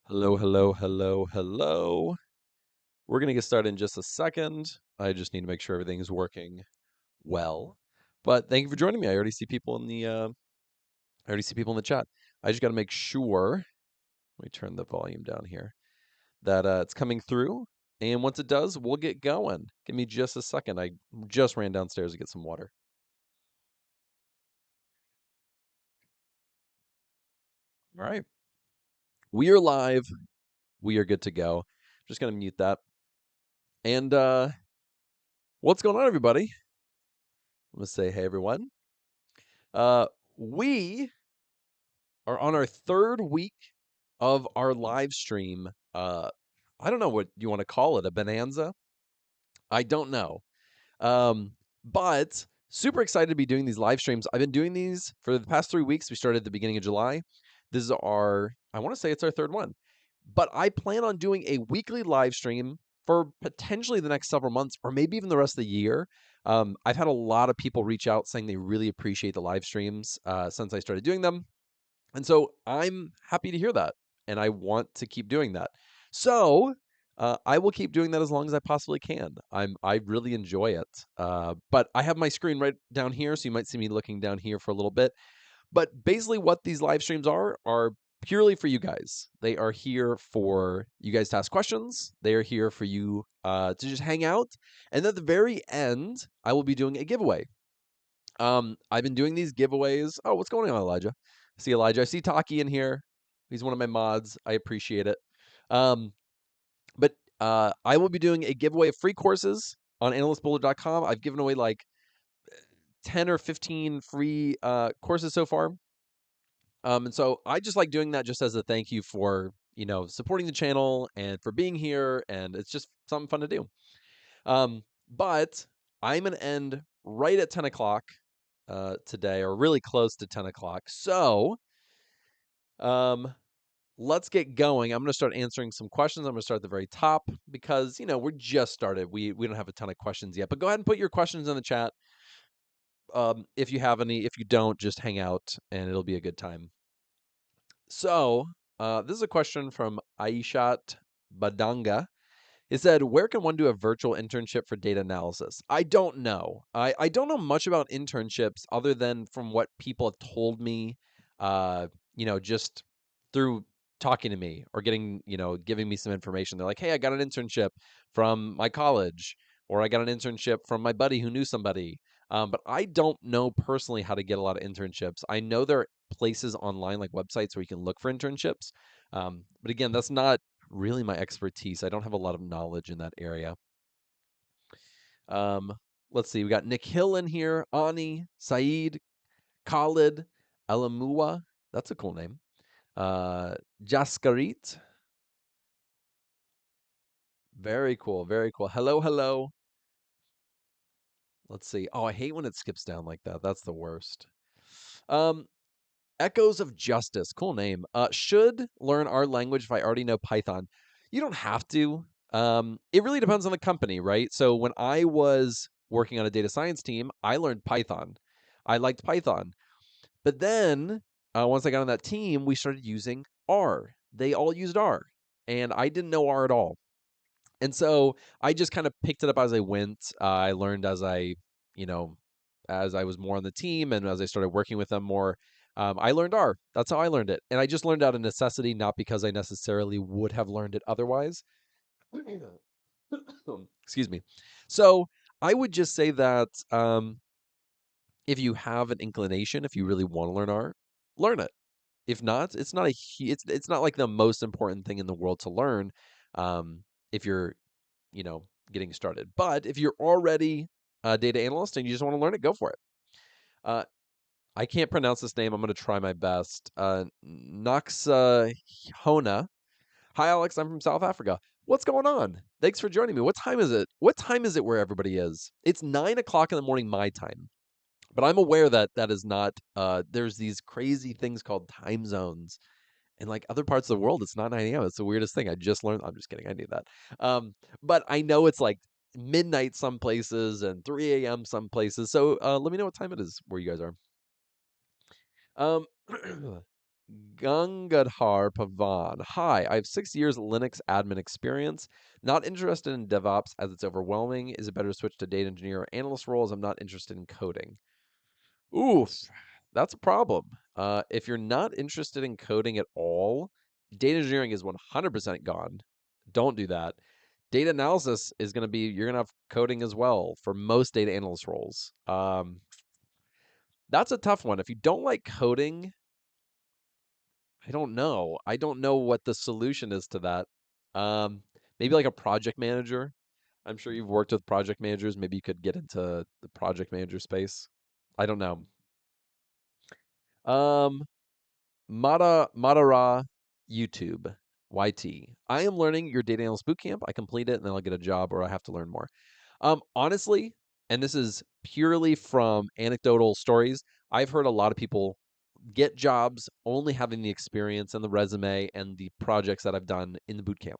Hello, hello, hello, hello. We're going to get started in just a second. I just need to make sure everything's working well. But thank you for joining me. I already see people in the chat. I just got to make sure. Let me turn the volume down here. That it's coming through. And once it does, we'll get going. Give me just a second. I just ran downstairs to get some water. All right. We are live. We are good to go. Just going to mute that. And what's going on, everybody? I'm going to say, hey, everyone. We are on our third week of our live stream. I don't know what you want to call it, a bonanza. I don't know. But super excited to be doing these live streams. I've been doing these for the past 3 weeks. We started at the beginning of July. This is I want to say it's our third one. But I plan on doing a weekly live stream for potentially the next several months or maybe even the rest of the year. I've had a lot of people reach out saying they really appreciate the live streams since I started doing them. And so I'm happy to hear that, and I want to keep doing that. So I will keep doing that as long as I possibly can. I really enjoy it. But I have my screen right down here, so you might see me looking down here for a little bit. But basically, what these live streams are purely for you guys. They are here for you guys to ask questions. They are here for you to just hang out. And at the very end, I will be doing a giveaway. I've been doing these giveaways. Oh, what's going on, Elijah? I see Elijah. I see Taki in here. He's one of my mods. I appreciate it. But I will be doing a giveaway of free courses on analystbuilder.com. I've given away like 10 or 15 free courses so far. And so I just like doing that just as a thank you for, supporting the channel and for being here. And it's just something fun to do. But I'm going to end right at 10 o'clock today, or really close to 10 o'clock. So let's get going. I'm going to start answering some questions. I'm going to start at the very top because, we're just started. We don't have a ton of questions yet. But go ahead and put your questions in the chat. If you have any. If you don't, just hang out and it'll be a good time. So this is a question from Aishat Badanga. It said, where can one do a virtual internship for data analysis? I don't know. I don't know much about internships other than from what people have told me, just through talking to me or giving me some information. They're like, hey, I got an internship from my college, or I got an internship from my buddy who knew somebody. But I don't know personally how to get a lot of internships. I know there are places online, like websites, where you can look for internships. But again, that's not really my expertise. I don't have a lot of knowledge in that area. Let's see. We got Nick Hill in here, Ani, Saeed, Khalid, Alamua. That's a cool name. Jaskarit. Very cool. Very cool. Hello, hello. Let's see. Oh, I hate when it skips down like that. That's the worst. Echoes of Justice. Cool name. Should learn our language if I already know Python. You don't have to. It really depends on the company, right? So when I was working on a data science team, I learned Python. I liked Python. But then once I got on that team, we started using R. They all used R. And I didn't know R at all. And so I just kind of picked it up as I went. I learned as I was more on the team and as I started working with them more. I learned R. That's how I learned it. And I just learned out of necessity, not because I necessarily would have learned it otherwise. Excuse me. So I would just say that if you have an inclination, if you really want to learn R, learn it. If not, it's not it's not like the most important thing in the world to learn if you're, getting started. But if you're already a data analyst and you just want to learn it, go for it. I can't pronounce this name. I'm going to try my best. Noxa Hona. Hi, Alex. I'm from South Africa. What's going on? Thanks for joining me. What time is it? What time is it where everybody is? It's 9 o'clock in the morning, my time. But I'm aware that that is not, there's these crazy things called time zones. In like other parts of the world, it's not 9 a.m. It's the weirdest thing. I just learned. I'm just kidding. I knew that. But I know it's like midnight some places and 3 a.m. some places. So let me know what time it is where you guys are. Gangadhar Pavan. Hi, I have 6 years Linux admin experience. Not interested in DevOps as it's overwhelming. Is it better to switch to data engineer or analyst roles? I'm not interested in coding. Oof, that's a problem. If you're not interested in coding at all, data engineering is 100% gone. Don't do that. Data analysis is going to be, you're going to have coding as well for most data analyst roles. That's a tough one. If you don't like coding, I don't know. I don't know what the solution is to that. Um, Maybe like a project manager. I'm sure you've worked with project managers. Maybe you could get into the project manager space. I don't know. Um, Madara YouTube YT. I am learning your data analyst bootcamp. I complete it and then I'll get a job or I have to learn more. Honestly, and this is purely from anecdotal stories, I've heard a lot of people get jobs only having the experience and the resume and the projects that I've done in the bootcamp,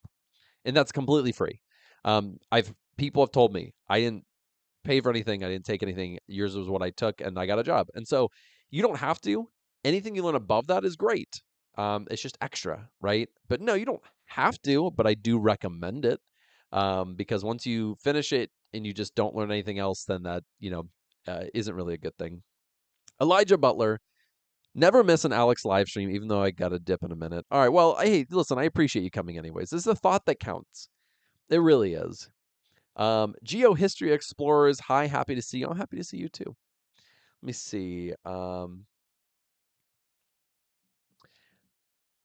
and that's completely free. I've People have told me I didn't pay for anything. I didn't take anything. Yours was what I took, and I got a job. And so you don't have to. Anything you learn above that is great. It's just extra, right? But no, you don't have to. But I do recommend it because once you finish it and you just don't learn anything else, then that isn't really a good thing. Elijah Butler. Never miss an Alex live stream, even though I got a dip in a minute. All right, well, hey, listen, I appreciate you coming anyways. This is the thought that counts. It really is. Geohistory Explorers, hi, happy to see you. I'm happy to see you too. Let me see.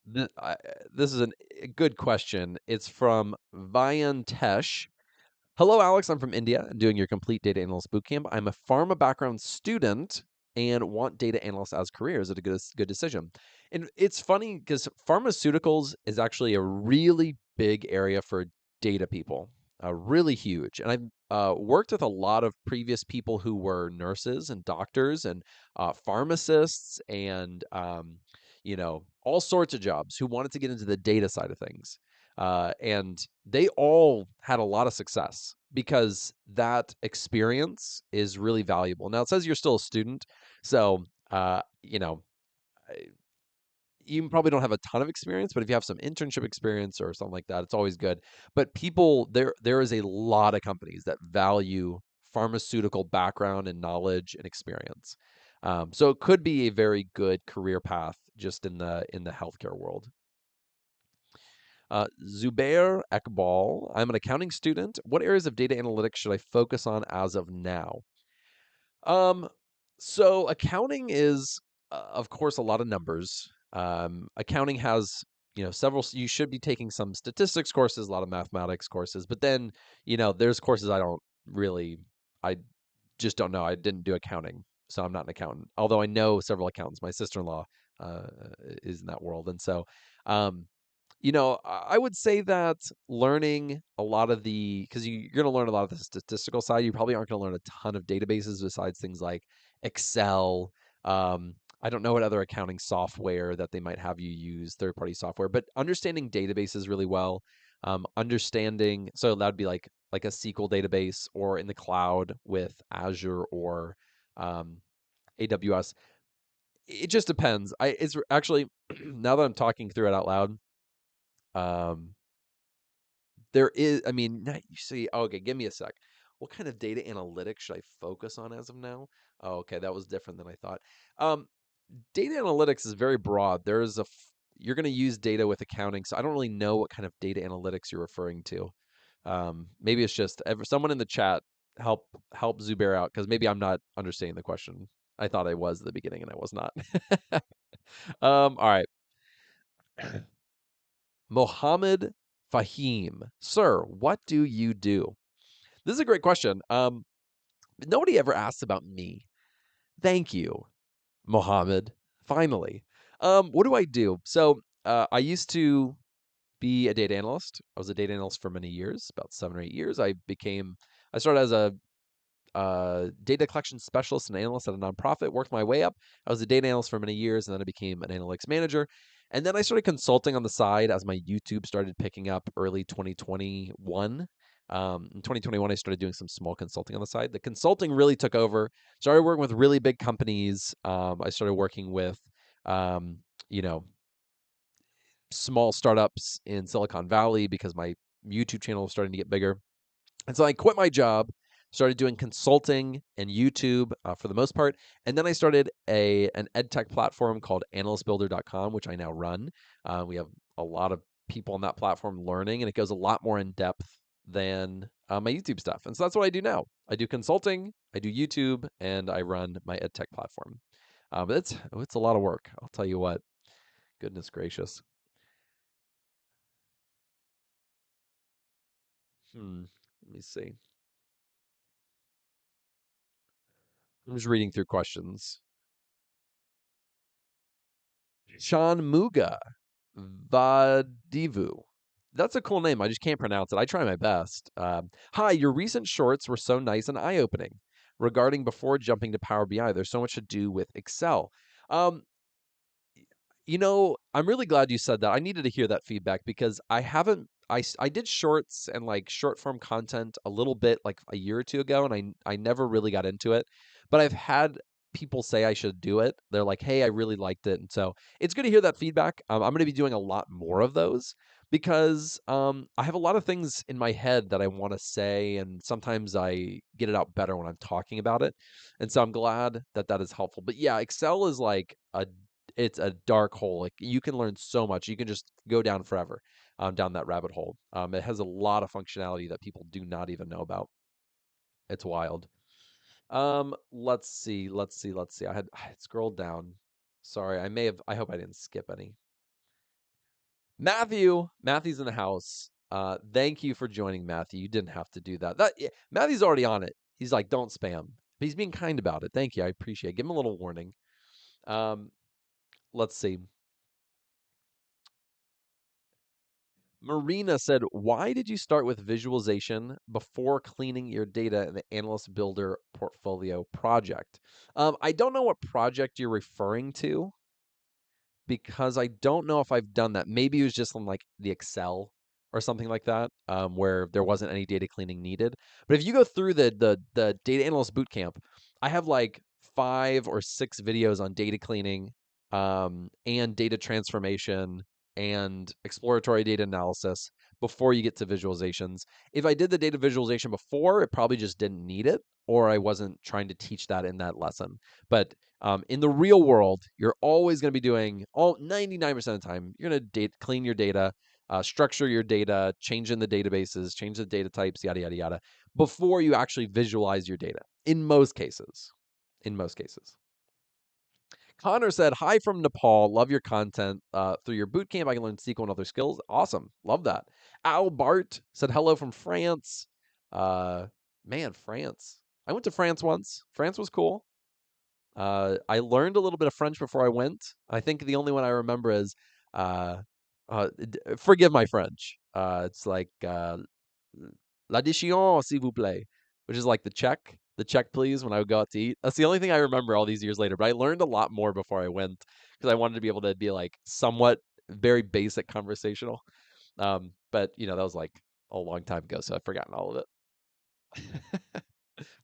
This is a good question. It's from Vayantesh. Hello, Alex. I'm from India and doing your complete data analyst bootcamp. I'm a pharma background student and want data analyst as career. Is it a good decision? And it's funny because pharmaceuticals is actually a really big area for data people, really huge. And I've worked with a lot of previous people who were nurses and doctors and pharmacists and all sorts of jobs who wanted to get into the data side of things. And they all had a lot of success because that experience is really valuable. Now, it says you're still a student, so uh, you know, you probably don't have a ton of experience, but if you have some internship experience or something like that, it's always good. But people, there is a lot of companies that value pharmaceutical background and knowledge and experience. So it could be a very good career path just in the healthcare world. Zubair Ekbal, I'm an accounting student. What areas of data analytics should I focus on as of now? Um, so accounting is, of course, a lot of numbers. Accounting has, several. You should be taking some statistics courses, a lot of mathematics courses, but then, there's courses I don't really, I just don't know. I didn't do accounting, so I'm not an accountant. Although I know several accountants. My sister-in-law uh, is in that world, and so, um, I would say that learning a lot of because you're going to learn a lot of the statistical side. You probably aren't going to learn a ton of databases besides things like Excel. I don't know what other accounting software that they might have you use, third-party software, but understanding databases really well. Understanding, so that'd be like a SQL database or in the cloud with Azure or um, AWS. It just depends. It's actually now that I'm talking through it out loud. Um, there is, I mean, you see, oh, okay, give me a sec. What kind of data analytics should I focus on as of now? Oh, okay, that was different than I thought. Um, Data analytics is very broad. You're going to use data with accounting, so I don't really know what kind of data analytics you're referring to. Maybe it's just someone in the chat help Zubair out because maybe I'm not understanding the question. I thought I was at the beginning and I was not. All right. Mohammed Fahim, sir, what do you do? This is a great question. Nobody ever asks about me. Thank you, Mohammed. Finally. What do I do? So, I used to be a data analyst. I was a data analyst for many years, about 7 or 8 years. I started as a data collection specialist and analyst at a nonprofit, worked my way up. I was a data analyst for many years, and then I became an analytics manager. And then I started consulting on the side as my YouTube started picking up early 2021. In 2021, I started doing some small consulting on the side. The consulting really took over. Started working with really big companies. I started working with um, you know, small startups in Silicon Valley because my YouTube channel was starting to get bigger. And so I quit my job, started doing consulting and YouTube for the most part. And then I started an ed tech platform called analystbuilder.com, which I now run. We have a lot of people on that platform learning, and it goes a lot more in depth than my YouTube stuff. And so that's what I do now. I do consulting, I do YouTube, and I run my ed tech platform. But it's a lot of work. I'll tell you what. Goodness gracious. Let me see. I'm just reading through questions. Sean Muga Vadivu. That's a cool name. I just can't pronounce it. I try my best. Hi, your recent shorts were so nice and eye opening. Regarding before jumping to Power BI, there's so much to do with Excel. Um, I'm really glad you said that. I needed to hear that feedback because I haven't. I did shorts and like short form content a little bit like a year or two ago, and I never really got into it. But I've had people say I should do it. They're like, "Hey, I really liked it," and so it's good to hear that feedback. I'm going to be doing a lot more of those because I have a lot of things in my head that I want to say, and sometimes I get it out better when I'm talking about it. And so I'm glad that that is helpful. But yeah, Excel is like it's a dark hole. Like you can learn so much. You can just go down forever, down that rabbit hole. It has a lot of functionality that people do not even know about. It's wild. Let's see. I had scrolled down. Sorry, I may have. I hope I didn't skip any. Matthew's in the house. Thank you for joining, Matthew. You didn't have to do that. Yeah, Matthew's already on it. He's like, don't spam. But he's being kind about it. Thank you. I appreciate it. Give him a little warning. Um, let's see. Marina said, why did you start with visualization before cleaning your data in the Analyst Builder portfolio project? I don't know what project you're referring to because I don't know if I've done that. Maybe it was just on like the Excel or something like that, where there wasn't any data cleaning needed. But if you go through the data analyst bootcamp, I have like 5 or 6 videos on data cleaning, and data transformation and exploratory data analysis before you get to visualizations. If I did the data visualization before, it probably just didn't need it, or I wasn't trying to teach that in that lesson. But in the real world, you're always going to be doing 99% of the time, you're going to clean your data, structure your data, change in the databases, change the data types, yada, yada, yada, before you actually visualize your data. In most cases. In most cases. Connor said, hi from Nepal. Love your content. Through your bootcamp, I can learn SQL and other skills. Awesome. Love that. Al Bart said, hello from France. Man, France. I went to France once. France was cool. I learned a little bit of French before I went. I think the only one I remember is, uh, forgive my French. It's like l'addition, s'il vous plaît, which is like the check, please, when I would go out to eat. That's the only thing I remember all these years later. But I learned a lot more before I went because I wanted to be able to be like somewhat very basic conversational. But that was like a long time ago, so I've forgotten all of it.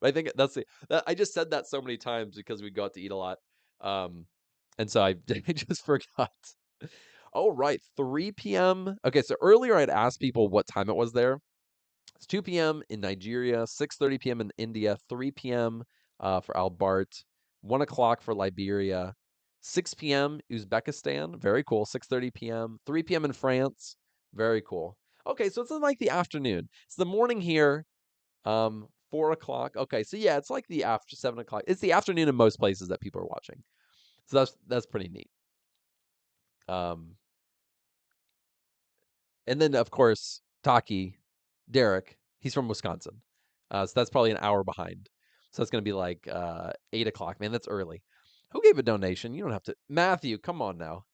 But I think I just said that so many times because we go out to eat a lot. Um, and so I, I just forgot. Oh, right. 3 p.m. Okay, so earlier I'd asked people what time it was there. It's 2 p.m. in Nigeria, 6:30 p.m. in India, 3 p.m. For Albart, 1 o'clock for Liberia, 6 p.m. Uzbekistan, very cool, 6:30 p.m., 3 p.m. in France, very cool. Okay, so it's in like the afternoon. It's the morning here, 4 o'clock. Okay, so yeah, it's like the after 7 o'clock. It's the afternoon in most places that people are watching. So that's pretty neat. Um, and then of course Taki, Derek, he's from Wisconsin, so that's probably an hour behind. So it's gonna be like 8 o'clock. Man, that's early. Who gave a donation? You don't have to. Matthew, come on now.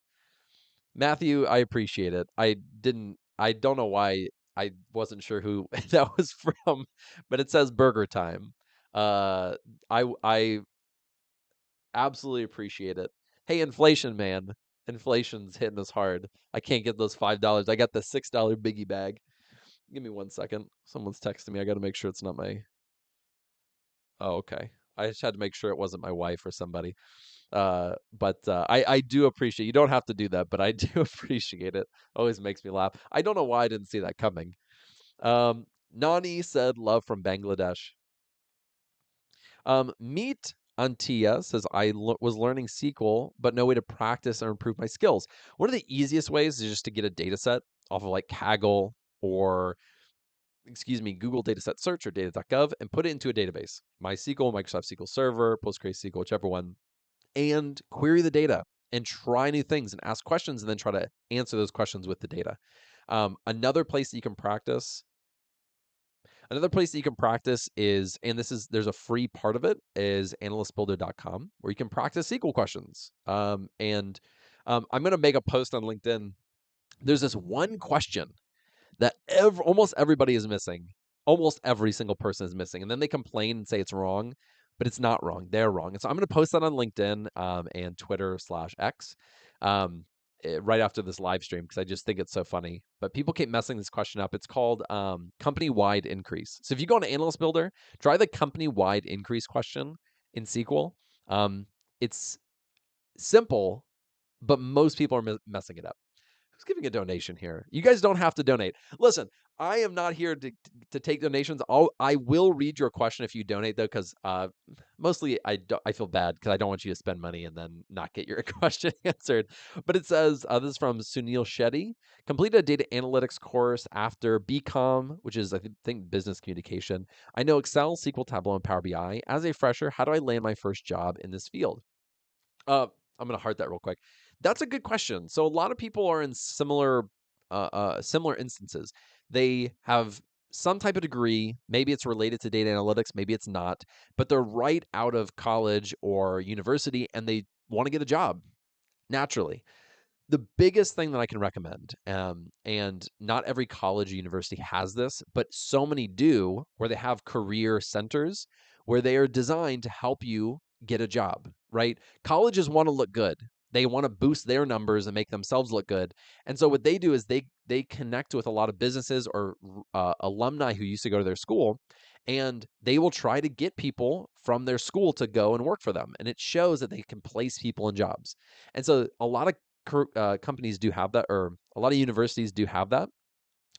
Matthew, I appreciate it. I didn't. I don't know why. I wasn't sure who that was from, but it says Burger Time. Uh, I absolutely appreciate it. Hey, inflation, man. Inflation's hitting us hard. I can't get those $5. I got the $6 biggie bag. Give me 1 second. Someone's texting me. I got to make sure it's not my. Oh, okay. I just had to make sure it wasn't my wife or somebody. But I do appreciate, you don't have to do that, but I do appreciate it. Always makes me laugh. I don't know why I didn't see that coming. Nani said love from Bangladesh. Meet Antia says was learning SQL, but no way to practice or improve my skills. One of the easiest ways is just to get a data set off of like Kaggle or Google Dataset Search or data.gov and put it into a database. MySQL, Microsoft SQL Server, PostgreSQL, whichever one, and query the data and try new things and ask questions and then try to answer those questions with the data. Another place that you can practice is, and there's a free part of it, is analystbuilder.com, where you can practice SQL questions. I'm going to make a post on LinkedIn. There's this one question that almost everybody is missing. Almost every single person is missing. And then they complain and say it's wrong, but it's not wrong. They're wrong. And so I'm going to post that on LinkedIn and Twitter/X right after this live stream because I just think it's so funny. But people keep messing this question up. It's called company-wide increase. So if you go on Analyst Builder, try the company-wide increase question in SQL. It's simple, but most people are messing it up. Who's giving a donation here? You guys don't have to donate. Listen, I am not here to take donations. I will read your question if you donate, though, because mostly I feel bad because I don't want you to spend money and then not get your question answered. But it says, this is from Sunil Shetty, completed a data analytics course after BCom, which is, I think, business communication. I know Excel, SQL, Tableau, and Power BI. As a fresher, how do I land my first job in this field? I'm going to heart that real quick. That's a good question. So a lot of people are in similar instances. They have some type of degree. Maybe it's related to data analytics. Maybe it's not. But they're right out of college or university, and they want to get a job naturally. The biggest thing that I can recommend, and not every college or university has this, but so many do, where they have career centers where they are designed to help you get a job, right? Colleges want to look good. They want to boost their numbers and make themselves look good. And so what they do is they connect with a lot of businesses or alumni who used to go to their school, and they will try to get people from their school to go and work for them. And it shows that they can place people in jobs. And so a lot of companies do have that, or a lot of universities do have that.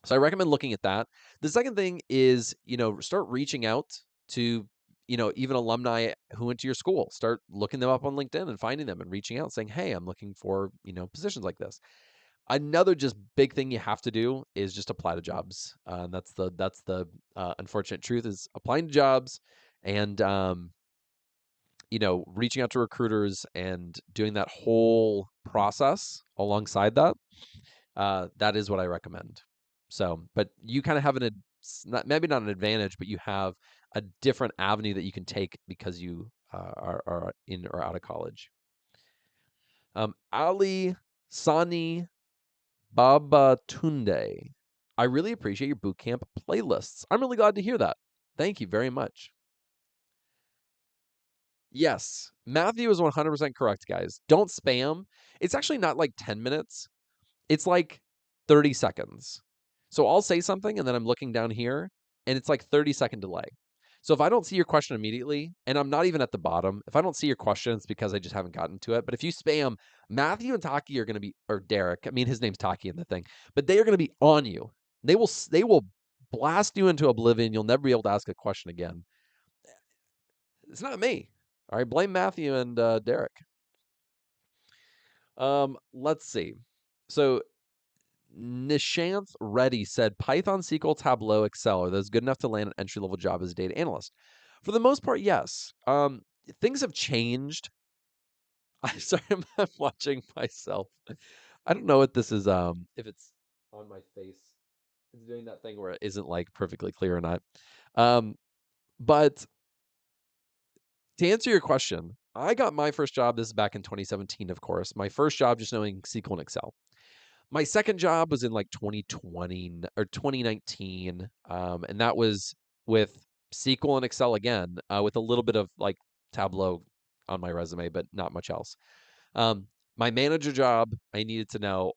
So I recommend looking at that. The second thing is, start reaching out to, even alumni who went to your school. Start looking them up on LinkedIn and finding them and reaching out saying, hey, I'm looking for, positions like this. Another just big thing you have to do is just apply to jobs. That's the unfortunate truth, is applying to jobs and, reaching out to recruiters and doing that whole process alongside that. That is what I recommend. So, but you kind of have maybe not an advantage, but you have a different avenue that you can take because you are in or out of college. Ali Sani Babatunde, I really appreciate your bootcamp playlists. I'm really glad to hear that. Thank you very much. Yes, Matthew is 100% correct, guys. Don't spam. It's actually not like 10 minutes. It's like 30 seconds. So I'll say something and then I'm looking down here and it's like 30-second delay. So if I don't see your question immediately, and I'm not even at the bottom, if I don't see your question, it's because I just haven't gotten to it. But if you spam, Matthew and Taki are going to be, or Derek, I mean, his name's Taki in the thing, but they are going to be on you. They will blast you into oblivion. You'll never be able to ask a question again. It's not me. All right, blame Matthew and Derek. Let's see. So Nishanth Reddy said Python, SQL, Tableau, Excel, are those good enough to land an entry-level job as a data analyst? For the most part, yes. Things have changed. I'm sorry, I'm watching myself. I don't know what this is, if it's on my face. It's doing that thing where it isn't like perfectly clear or not. But to answer your question, I got my first job, this is back in 2017, of course. My first job just knowing SQL and Excel. My second job was in like 2020 or 2019, and that was with SQL and Excel again, with a little bit of like Tableau on my resume, but not much else. My manager job, I needed to know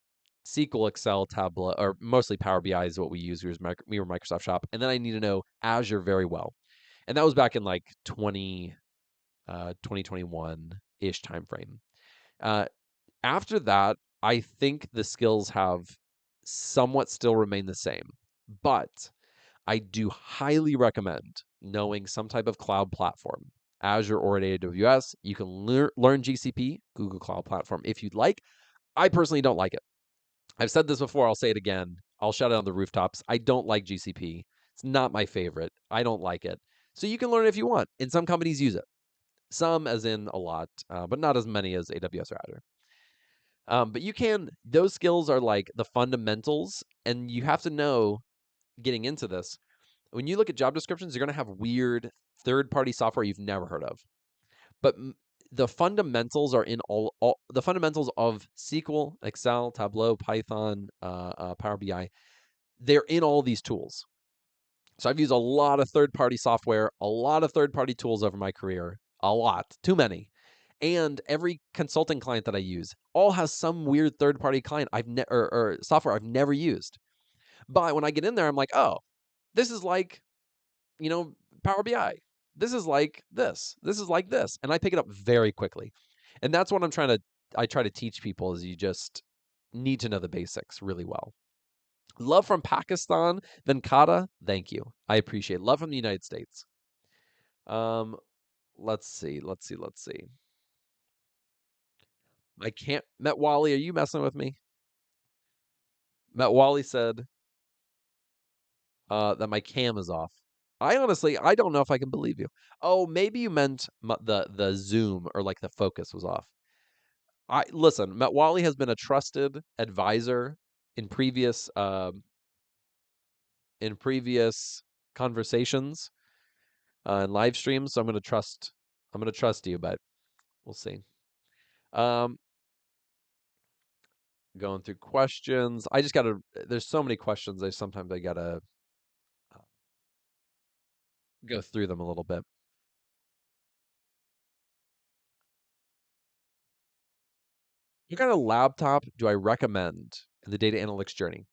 SQL, Excel, Tableau, or mostly Power BI is what we use. We were Microsoft Shop, and then I need to know Azure very well, and that was back in like 2021-ish timeframe. Uh, After that, I think the skills have somewhat still remained the same, but I do highly recommend knowing some type of cloud platform, Azure or at AWS. You can learn GCP, Google Cloud Platform, if you'd like. I personally don't like it. I've said this before, I'll say it again. I'll shout it on the rooftops. I don't like GCP. It's not my favorite. I don't like it. So you can learn it if you want. And some companies use it. Some, as in a lot, but not as many as AWS or Azure. But you can, those skills are like the fundamentals, and you have to know getting into this. When you look at job descriptions, you're going to have weird third-party software you've never heard of. But the fundamentals are in all the fundamentals of SQL, Excel, Tableau, Python, Power BI. They're in all these tools. So I've used a lot of third-party software, a lot of third-party tools over my career, a lot, too many. And every consulting client that I use all has some weird third-party client or software I've never used. But when I get in there, I'm like, oh, this is like, you know, Power BI. This is like this. This is like this. And I pick it up very quickly. And that's what I try to teach people is you just need to know the basics really well. Love from Pakistan, Venkata, thank you. I appreciate it. Love from the United States. Um, let's see. I can't, Met Wally, are you messing with me? Met Wally said that my cam is off. I don't know if I can believe you. Oh, maybe you meant the zoom or like the focus was off. I listen. Met Wally has been a trusted advisor in previous conversations and live streams. So I'm gonna trust you, but we'll see. Um, Going through questions. I just gotta. There's so many questions. Sometimes I gotta uh, go through them a little bit. What kind of laptop do I recommend in the data analytics journey?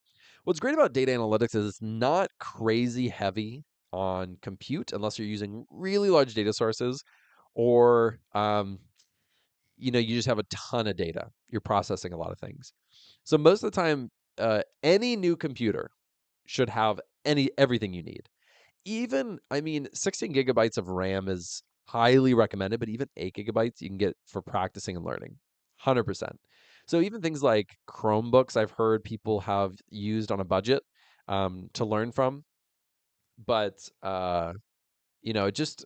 What's great about data analytics is it's not crazy heavy on compute unless you're using really large data sources or you just have a ton of data. You're processing a lot of things. So most of the time, any new computer should have everything you need. Even, I mean, 16 gigabytes of RAM is highly recommended, but even 8 gigabytes you can get for practicing and learning. 100%. So even things like Chromebooks, I've heard people have used on a budget to learn from, but it just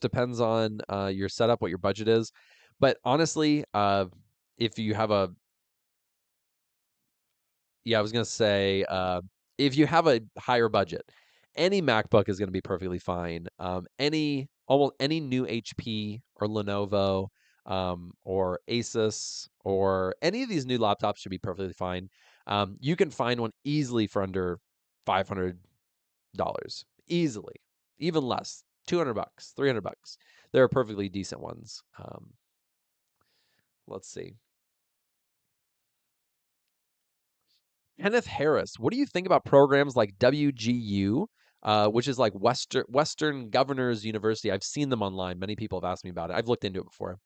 depends on your setup, what your budget is. But honestly, if you have a yeah, I was gonna say, if you have a higher budget, any MacBook is gonna be perfectly fine. Almost any new HP or Lenovo, or Asus or any of these new laptops should be perfectly fine. You can find one easily for under $500, easily, even less, $200, $300. There are perfectly decent ones. Let's see. Kenneth Harris, what do you think about programs like WGU, which is like Western Governors University? I've seen them online. Many people have asked me about it. I've looked into it before.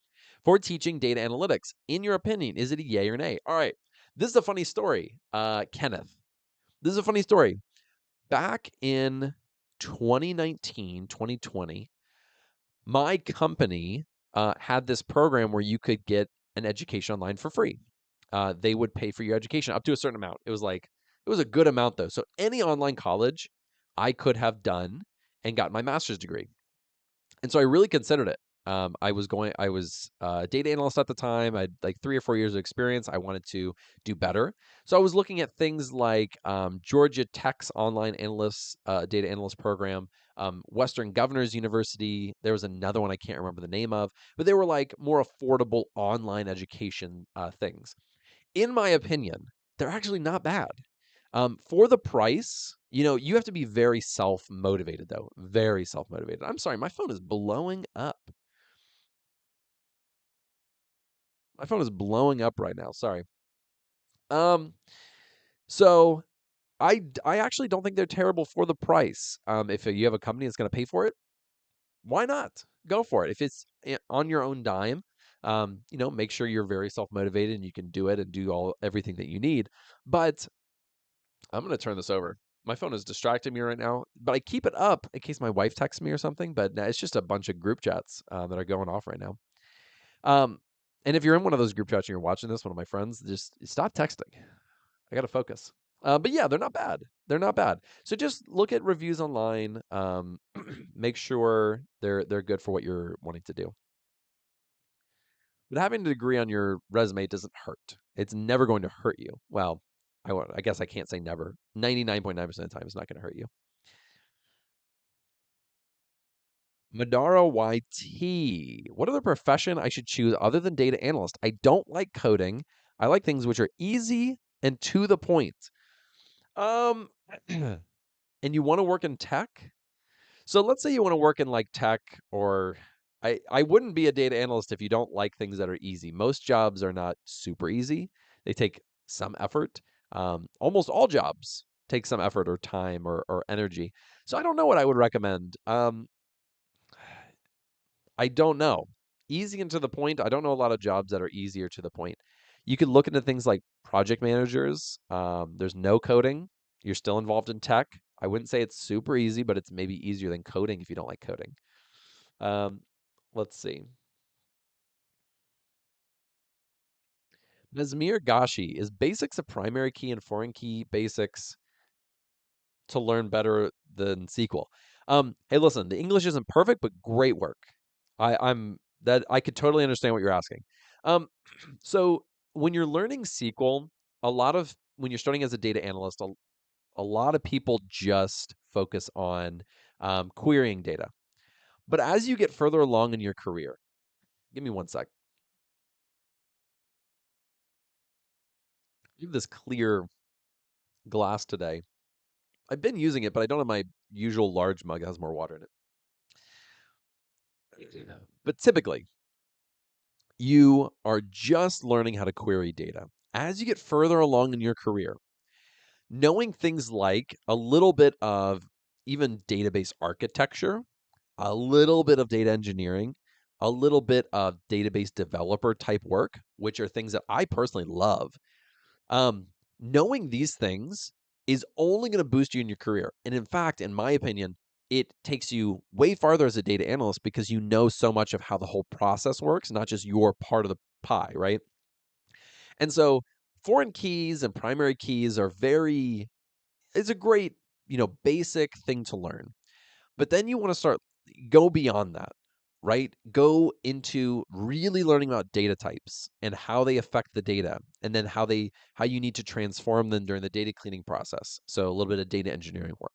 For teaching data analytics, in your opinion, is it a yay or nay? All right, this is a funny story, Kenneth. This is a funny story. Back in 2019, 2020, my company had this program where you could get an education online for free. They would pay for your education up to a certain amount. It was a good amount though. So any online college I could have done and got my master's degree. And so I really considered it. I was a data analyst at the time. I had like 3 or 4 years of experience. I wanted to do better. So I was looking at things like Georgia Tech's online data analyst program, Western Governors University. There was another one I can't remember the name of, but they were like more affordable online education things. In my opinion, they're actually not bad. For the price, you have to be very self-motivated though. Very self-motivated. I'm sorry, my phone is blowing up. My phone is blowing up right now. Sorry. Um, so I actually don't think they're terrible for the price. If you have a company that's going to pay for it, why not? Go for it. If it's on your own dime, make sure you're very self-motivated and you can do it and do everything that you need. But I'm going to turn this over. My phone is distracting me right now, but I keep it up in case my wife texts me or something. But it's just a bunch of group chats that are going off right now. Um, and if you're in one of those group chats and you're watching this, one of my friends, just stop texting. I got to focus. But yeah, they're not bad. They're not bad. So just look at reviews online. Make sure they're good for what you're wanting to do. But having a degree on your resume doesn't hurt. It's never going to hurt you. Well, I guess I can't say never. 99.9% of the time, it's not going to hurt you. Madara YT. What other profession I should choose other than data analyst? I don't like coding. I like things which are easy and to the point. Um, and you want to work in tech? So let's say you want to work in like tech, or I wouldn't be a data analyst if you don't like things that are easy. Most jobs are not super easy. They take some effort. Almost all jobs take some effort or time or energy. So I don't know what I would recommend. I don't know. Easy and to the point. I don't know a lot of jobs that are easier to the point. You could look into things like project managers. There's no coding. You're still involved in tech. I wouldn't say it's super easy, but it's maybe easier than coding if you don't like coding. Um, let's see. Nazmir Gashi, is basics a primary key and foreign key basics to learn better than SQL? Hey, listen, the English isn't perfect, but great work. I could totally understand what you're asking. Um, so when you're learning SQL, when you're starting as a data analyst, a lot of people just focus on querying data. But as you get further along in your career, give me one sec. I have this clear glass today. I've been using it, but I don't have my usual large mug that has more water in it. But typically, you are just learning how to query data. As you get further along in your career, knowing things like a little bit of even database architecture, a little bit of data engineering, a little bit of database developer type work, which are things that I personally love. Um, Knowing these things is only going to boost you in your career. And in fact, in my opinion, it takes you way farther as a data analyst because you know so much of how the whole process works, not just your part of the pie, right? And so foreign keys and primary keys it's a great, basic thing to learn. But then you want to go beyond that, right? Go into really learning about data types and how they affect the data, and then how you need to transform them during the data cleaning process. So a little bit of data engineering work.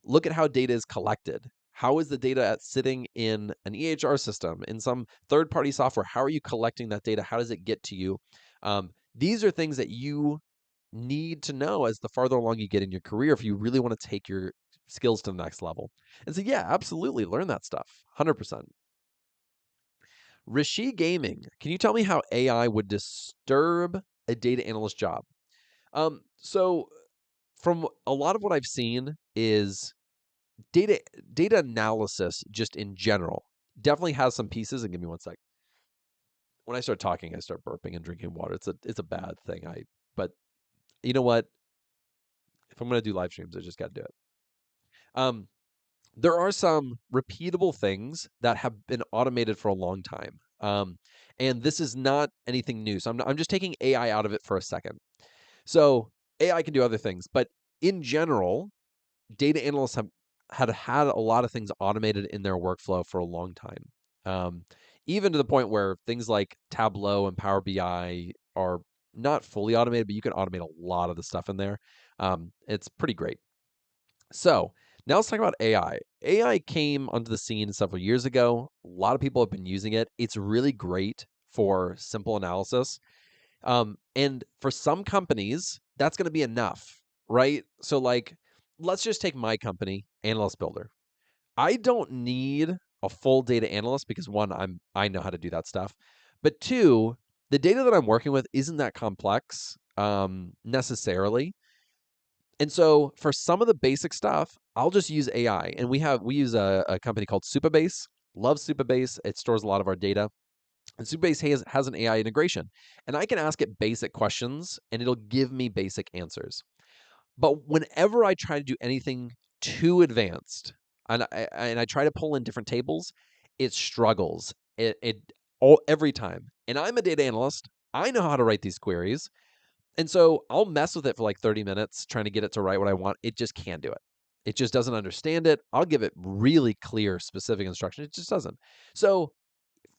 Look at how data is collected. How is the data sitting in an EHR system, in some third-party software? How are you collecting that data? How does it get to you? These are things that you need to know as the farther along you get in your career if you really want to take your skills to the next level. And so, yeah, absolutely learn that stuff. 100%. Rishi Gaming, can you tell me how AI would disturb a data analyst job? So from a lot of what I've seen is data data analysis just in general definitely has some pieces. And give me one sec. When I start talking, I start burping and drinking water. It's a bad thing. But you know what? If I'm gonna do live streams, I just gotta do it. Um, there are some repeatable things that have been automated for a long time. And this is not anything new. So I'm just taking AI out of it for a second. So AI can do other things, but in general, data analysts have had a lot of things automated in their workflow for a long time. Even to the point where things like Tableau and Power BI are not fully automated, but you can automate a lot of the stuff in there. It's pretty great. So now let's talk about AI. AI came onto the scene several years ago. A lot of people have been using it. It's really great for simple analysis. And for some companies, that's going to be enough, right? So, like, let's just take my company, Analyst Builder. I don't need a full data analyst because one, I know how to do that stuff, but two, the data that I'm working with isn't that complex necessarily. And so for some of the basic stuff, I'll just use AI. And we use a company called Supabase. Love Supabase. It stores a lot of our data. And Supabase has an AI integration. And I can ask it basic questions and it'll give me basic answers. But whenever I try to do anything too advanced and I try to pull in different tables, it struggles. Every time. And I'm a data analyst. I know how to write these queries. And so I'll mess with it for like 30 minutes trying to get it to write what I want. It just can't do it. It just doesn't understand it. I'll give it really clear, specific instruction. It just doesn't. So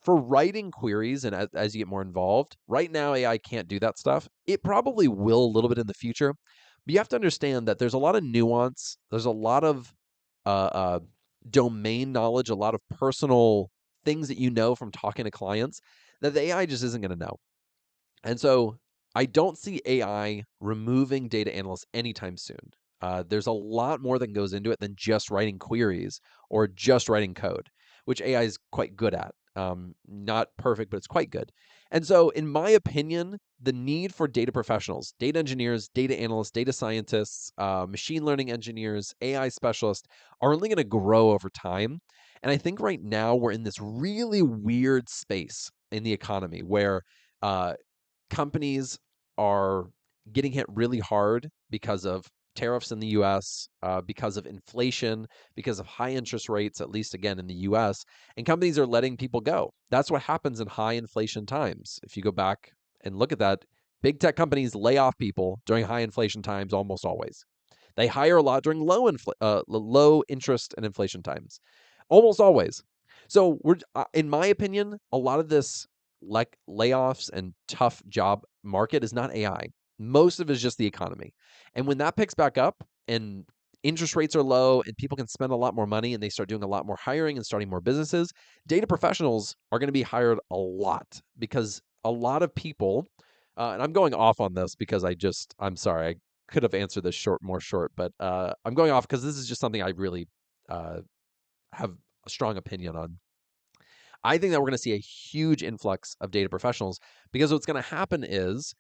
for writing queries and as you get more involved, right now AI can't do that stuff. It probably will a little bit in the future, but you have to understand that there's a lot of nuance. There's a lot of uh, uh, domain knowledge, a lot of personal things that you know from talking to clients that the AI just isn't going to know. And so I don't see AI removing data analysts anytime soon. There's a lot more that goes into it than just writing queries or just writing code, which AI is quite good at. Not perfect, but it's quite good. And so, in my opinion, the need for data professionals, data engineers, data analysts, data scientists, machine learning engineers, AI specialists are only going to grow over time. And I think right now we're in this really weird space in the economy where uh, companies are getting hit really hard because of tariffs in the US, because of inflation, because of high interest rates, at least again in the US, and companies are letting people go. That's what happens in high inflation times. If you go back and look at that, big tech companies lay off people during high inflation times almost always. They hire a lot during low interest and inflation times, almost always. So in my opinion, a lot of this like layoffs and tough job market is not AI. Most of it is just the economy. And when that picks back up and interest rates are low and people can spend a lot more money and they start doing a lot more hiring and starting more businesses, data professionals are going to be hired a lot because a lot of people, and I'm going off on this because I'm sorry, I could have answered this more short, but I'm going off because this is just something I really uh, have a strong opinion on. I think that we're going to see a huge influx of data professionals because what's going to happen is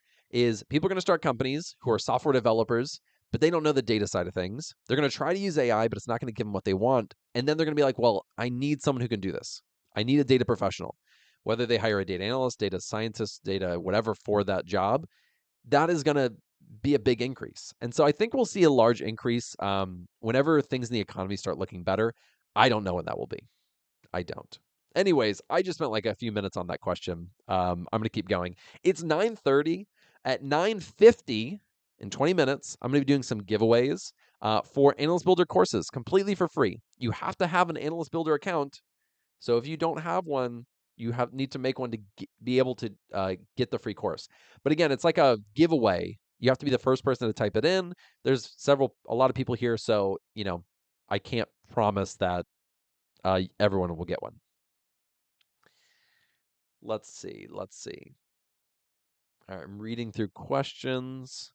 people are going to start companies who are software developers, but they don't know the data side of things. They're going to try to use AI, but it's not going to give them what they want. And then they're going to be like, well, I need someone who can do this. I need a data professional. Whether they hire a data analyst, data scientist, data whatever for that job, that is going to be a big increase. And so I think we'll see a large increase whenever things in the economy start looking better. I don't know when that will be. I don't. Anyways, I just spent like a few minutes on that question. I'm going to keep going. It's 9:30. At 9:50 in 20 minutes, I'm going to be doing some giveaways for Analyst Builder courses completely for free. You have to have an Analyst Builder account. So if you don't have one, you need to make one to be able to get the free course. But again, it's like a giveaway. You have to be the first person to type it in. There's a lot of people here, so I can't promise that everyone will get one. Let's see. All right, I'm reading through questions.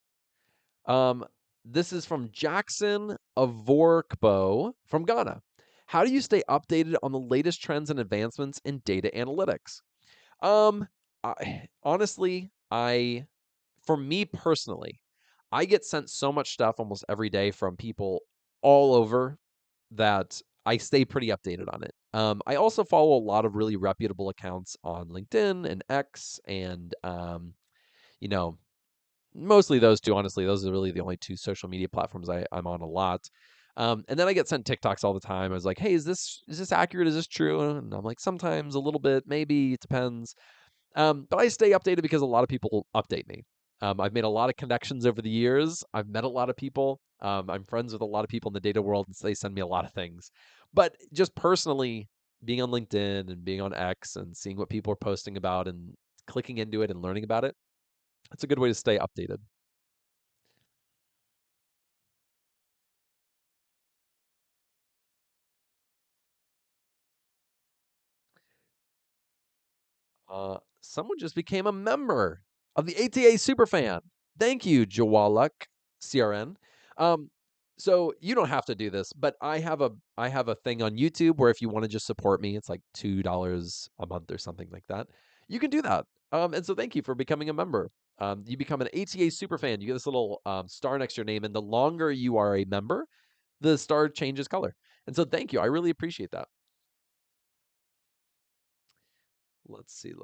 Um, this is from Jackson Avorkbo from Ghana. How do you stay updated on the latest trends and advancements in data analytics? Honestly, for me personally, I get sent so much stuff almost every day from people all over that I stay pretty updated on it. I also follow a lot of really reputable accounts on LinkedIn and X, and you know, mostly those two. Honestly, those are really the only two social media platforms I'm on a lot. And then I get sent TikToks all the time. I was like, "Hey, is this accurate? Is this true?" And I'm like, "Sometimes a little bit, maybe it depends." But I stay updated because a lot of people update me. I've made a lot of connections over the years. I've met a lot of people. I'm friends with a lot of people in the data world, and so they send me a lot of things. But just personally, being on LinkedIn and being on X and seeing what people are posting about and clicking into it and learning about it, it's a good way to stay updated. Someone just became a member of the ATA Superfan. Thank you, Jawaluk CRN. Um, so you don't have to do this, but I have a thing on YouTube where if you want to just support me, it's like $2 a month or something like that. You can do that. And so thank you for becoming a member. You become an ATA superfan. You get this little star next to your name, and the longer you are a member, the star changes color. And so thank you. I really appreciate that. Let's see.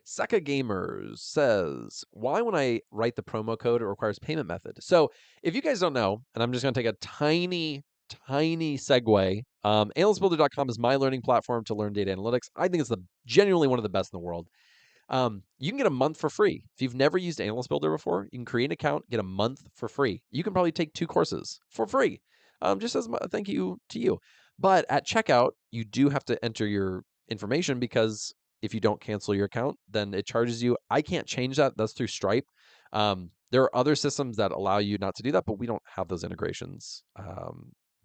Seka Gamers says, why when I write the promo code, it requires payment method? So if you guys don't know, and I'm just going to take a tiny segue, analystbuilder.com is my learning platform to learn data analytics. I think it's genuinely one of the best in the world. You can get a month for free. If you've never used Analyst Builder before, you can create an account, get a month for free. You can probably take 2 courses for free, just as a thank you to you. But at checkout, you do have to enter your information because if you don't cancel your account, then it charges you. I can't change that. That's through Stripe. There are other systems that allow you not to do that, but we don't have those integrations.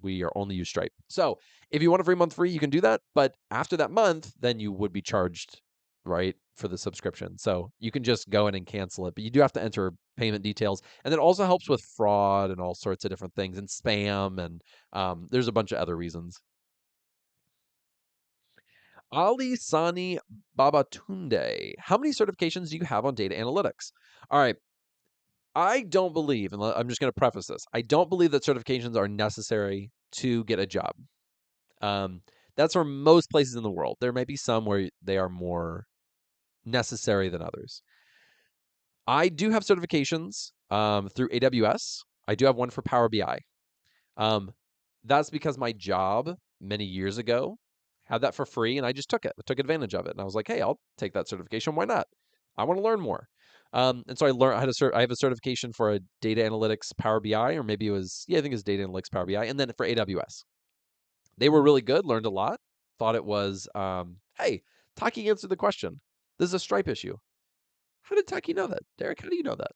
We are only use Stripe. So if you want a free month free, you can do that. But after that month, then you would be charged, right, for the subscription. So you can just go in and cancel it, but you do have to enter payment details. And it also helps with fraud and all sorts of different things and spam. And there's a bunch of other reasons. Ali Sani Babatunde, how many certifications do you have on data analytics? All right. I don't believe, and I'm just going to preface this, I don't believe that certifications are necessary to get a job. Um, that's for most places in the world. There may be some where they are more necessary than others. I do have certifications through AWS. I do have one for Power BI. Um, that's because my job many years ago had that for free, and I just took it. I took advantage of it, and I was like, "Hey, I'll take that certification. Why not? I want to learn more." And so I learned. I have a certification for a data analytics Power BI, or maybe it was I think it was data analytics Power BI, and then for AWS. They were really good. Learned a lot. Thought it was, hey, Taki answered the question. This is a Stripe issue. How did Taki know that, Derek? How do you know that?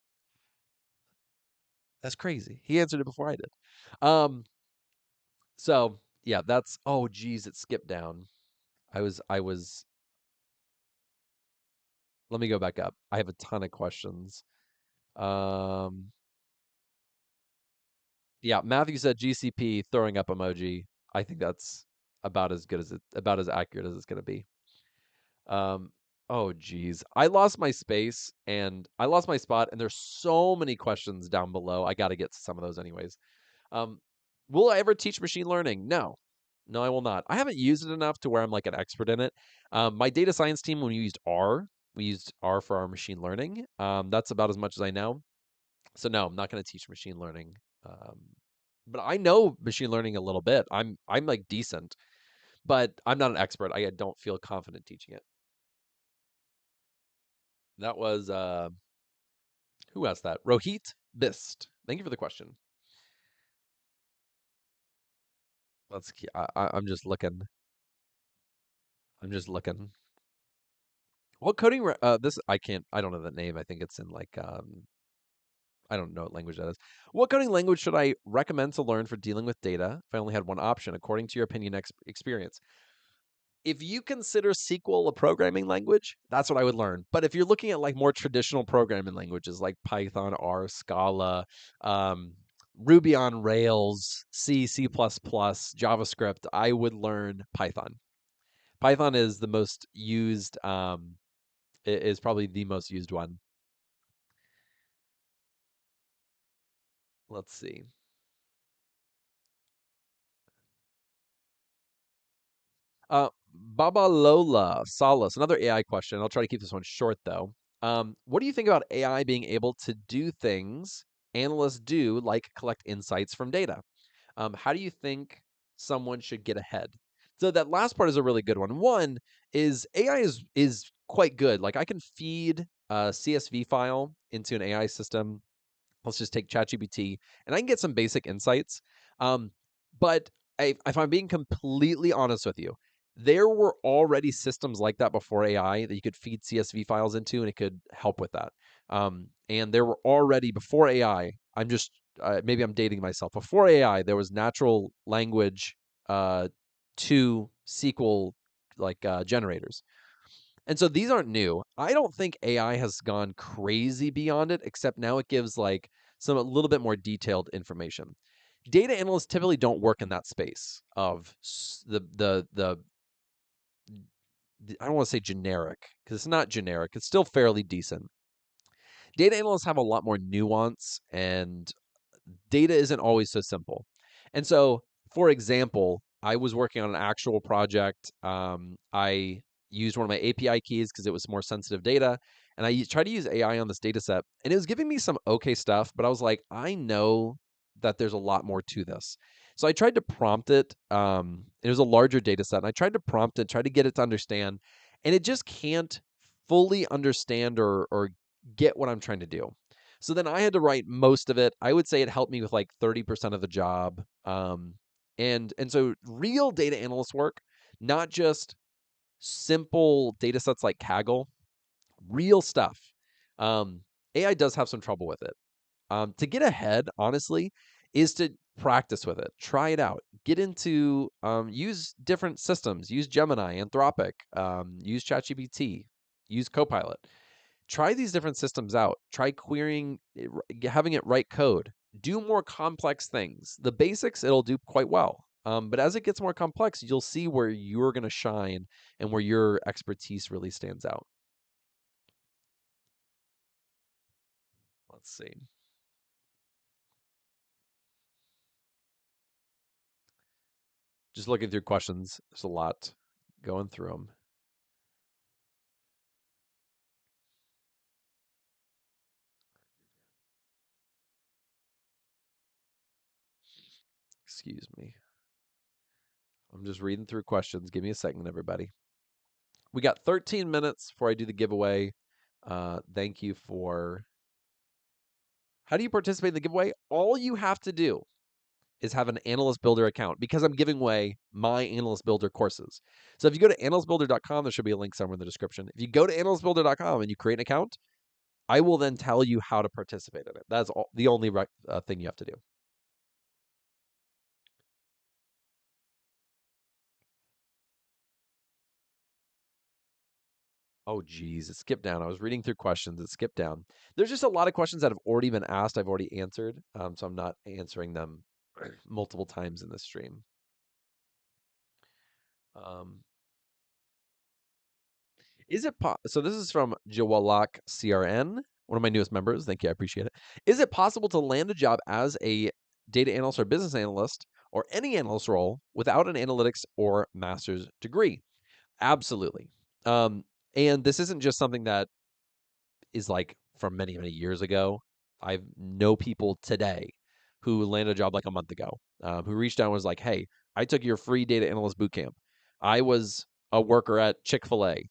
That's crazy. He answered it before I did. So yeah, that's oh geez, it skipped down. I was let me go back up. I have a ton of questions. Um yeah, Matthew said GCP throwing up emoji. I think that's about as accurate as it's gonna be. Um oh geez. I lost my spot and there's so many questions down below. I gotta get to some of those anyways. Um, will I ever teach machine learning? No. No, I will not. I haven't used it enough to where I'm like an expert in it. My data science team, when we used R for our machine learning. That's about as much as I know. So no, I'm not going to teach machine learning. Um, but I know machine learning a little bit. I'm like decent, but I'm not an expert. I don't feel confident teaching it. That was who asked that? Rohit Bist. Thank you for the question. Let's. I'm just looking. I'm just looking. What coding? This I can't. I don't know the name. I think it's in like I don't know what language that is. What coding language should I recommend to learn for dealing with data if I only had one option, according to your opinion experience? If you consider SQL a programming language, that's what I would learn. But if you're looking at like more traditional programming languages like Python, R, Scala, um, Ruby on Rails, C, JavaScript, I would learn Python. Python is the most used. Is probably the most used one. Let's see. Baba Lola Salas, another AI question. I'll try to keep this one short though. What do you think about AI being able to do things analysts do, like collect insights from data? How do you think someone should get ahead? So that last part is a really good one. One is AI is quite good. Like I can feed a CSV file into an AI system. Let's just take ChatGPT, and I can get some basic insights. Um, but if I'm being completely honest with you, there were already systems like that before AI that you could feed CSV files into, and it could help with that. And there were already before AI. I'm just maybe I'm dating myself. Before AI, there was natural language to SQL like generators. And so these aren't new. I don't think AI has gone crazy beyond it, except now it gives like some a little bit more detailed information. Data analysts typically don't work in that space of the I don't want to say generic because it's not generic. It's still fairly decent. Data analysts have a lot more nuance, and data isn't always so simple. And so, for example, I was working on an actual project. I used one of my API keys because it was more sensitive data, and I tried to use AI on this data set, and it was giving me some okay stuff, but I was like, I know that there's a lot more to this. So I tried to prompt it. It was a larger data set, and I tried to prompt it, tried to get it to understand, and it just can't fully understand or get what I'm trying to do. So then I had to write most of it. I would say it helped me with like 30% of the job. And so real data analyst work, not just simple data sets like Kaggle, real stuff. Um, AI does have some trouble with it. To get ahead, honestly, is to practice with it. Try it out. Get into use different systems. Use Gemini, Anthropic, use ChatGPT, use Copilot. Try these different systems out. Try querying, having it write code. Do more complex things. The basics, it'll do quite well. But as it gets more complex, you'll see where you're going to shine and where your expertise really stands out. Let's see. Just looking through questions. There's a lot going through them. Excuse me. I'm just reading through questions. Give me a second, everybody. We got 13 minutes before I do the giveaway. Thank you for. How do you participate in the giveaway? All you have to do is have an Analyst Builder account because I'm giving away my Analyst Builder courses. So if you go to analystbuilder.com, there should be a link somewhere in the description. If you go to analystbuilder.com and you create an account, I will then tell you how to participate in it. That's the only thing you have to do. Oh, geez, it skipped down. I was reading through questions. It skipped down. There's just a lot of questions that have already been asked. I've already answered. So I'm not answering them multiple times in this stream. Um, Is it so this is from Jawalak CRN, one of my newest members. Thank you. I appreciate it. Is it possible to land a job as a data analyst or business analyst or any analyst role without an analytics or master's degree? Absolutely. And this isn't just something that is like from many, many years ago. I know people today who landed a job like a month ago, who reached out and was like, hey, I took your free data analyst bootcamp. I was a worker at Chick-fil-A.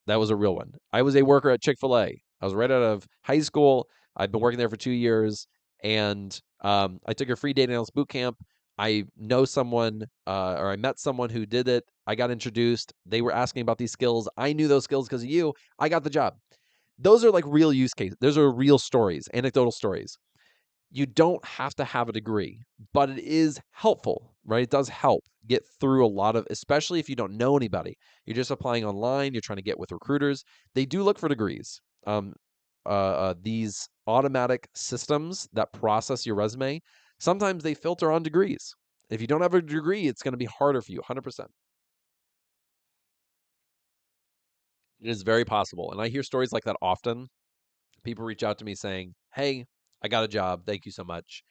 That was a real one. I was a worker at Chick-fil-A. I was right out of high school. I've been working there for 2 years, and I took a free data analyst boot camp. I know someone, or I met someone who did it. I got introduced. They were asking about these skills. I knew those skills because of you. I got the job. Those are like real use cases. Those are real stories, anecdotal stories. You don't have to have a degree, but it is helpful, right? It does help get through a lot of, especially if you don't know anybody. You're just applying online, you're trying to get with recruiters. They do look for degrees. These automatic systems that process your resume, sometimes they filter on degrees. If you don't have a degree, it's going to be harder for you, 100%. It is very possible. And I hear stories like that often. People reach out to me saying, hey, I got a job. Thank you so much.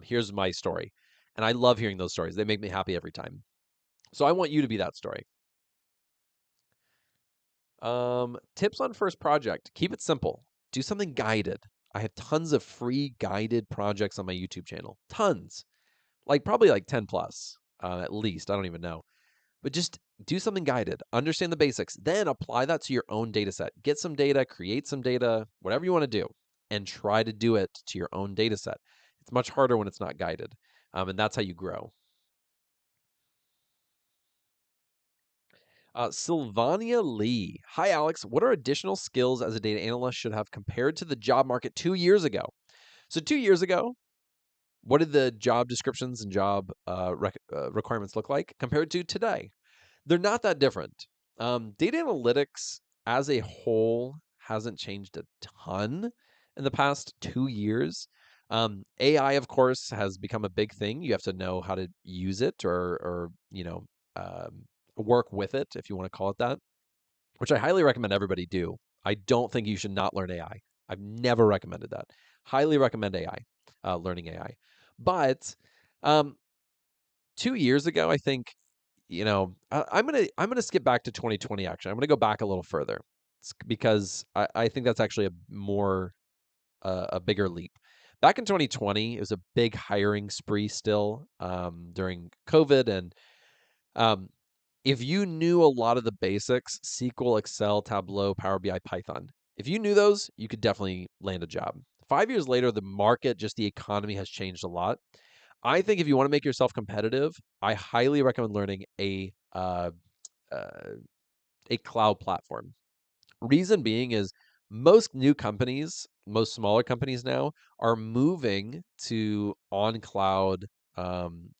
Here's my story. And I love hearing those stories. They make me happy every time. So I want you to be that story. Tips on first project. Keep it simple. Do something guided. I have tons of free guided projects on my YouTube channel. Tons. Like probably like 10 plus, at least. I don't even know. But just do something guided. Understand the basics. Then apply that to your own data set. Get some data, create some data, whatever you want to do, and try to do it to your own data set. It's much harder when it's not guided. And that's how you grow. Sylvania Lee. Hi, Alex. What are additional skills as a data analyst should have compared to the job market 2 years ago? So, 2 years ago, what did the job descriptions and job requirements look like compared to today? They're not that different. Data analytics as a whole hasn't changed a ton in the past 2 years. AI, of course, has become a big thing. You have to know how to use it or work with it, if you want to call it that. which I highly recommend everybody do. I don't think you should not learn AI. I've never recommended that. Highly recommend AI, learning AI. But um, 2 years ago, I think, I'm gonna skip back to 2020. Actually, I'm gonna go back a little further because I think that's actually a bigger leap. Back in 2020, it was a big hiring spree still during COVID, and um, if you knew a lot of the basics, SQL, Excel, Tableau, Power BI, Python, if you knew those, you could definitely land a job. 5 years later, the market, just the economy has changed a lot. I think if you want to make yourself competitive, I highly recommend learning uh, a cloud platform. Reason being is most new companies, most smaller companies now are moving to on cloud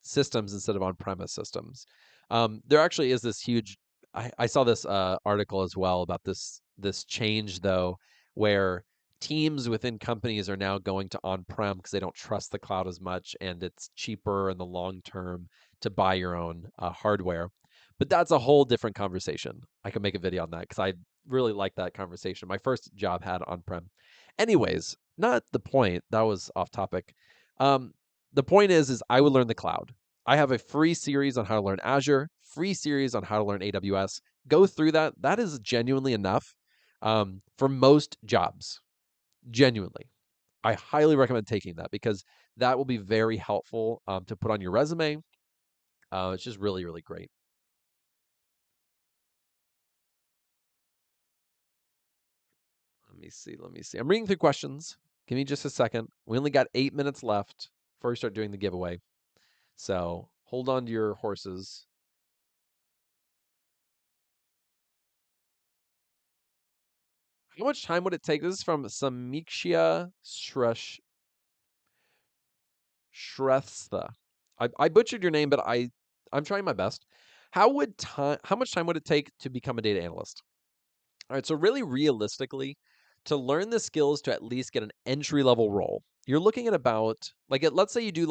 systems instead of on premise systems. There actually is this huge. I saw this article as well about this change though, where teams within companies are now going to on prem because they don't trust the cloud as much, and it's cheaper in the long term to buy your own hardware. But that's a whole different conversation. I could make a video on that because I really like that conversation. My first job had on-prem. Anyways, not the point. That was off topic. Um, the point is I would learn the cloud. I have a free series on how to learn Azure, free series on how to learn AWS. Go through that. That is genuinely enough for most jobs. Genuinely. I highly recommend taking that because that will be very helpful to put on your resume. It's just really, really great. Let me see. Let me see. I'm reading through questions. Give me just a second. We only got 8 minutes left before we start doing the giveaway. So hold on to your horses. How much time would it take? This is from Samikshia Shrestha. I butchered your name, but I'm trying my best. How much time would it take to become a data analyst? All right, so really realistically, to learn the skills to at least get an entry level role, you're looking at about let's say you do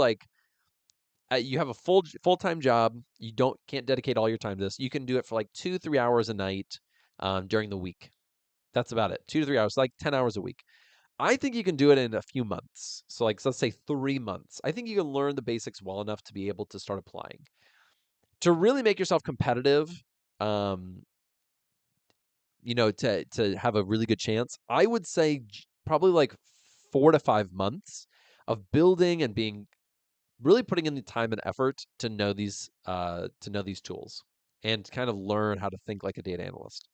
you have a full-time job. You don't can't dedicate all your time to this. You can do it for like 2-3 hours a night during the week. That's about it. 2 to 3 hours, like 10 hours a week. I think you can do it in a few months. So like let's say 3 months. I think you can learn the basics well enough to be able to start applying. To really make yourself competitive, um, to have a really good chance, I would say probably like 4 to 5 months of building and being really putting in the time and effort to know these tools and kind of learn how to think like a data analyst.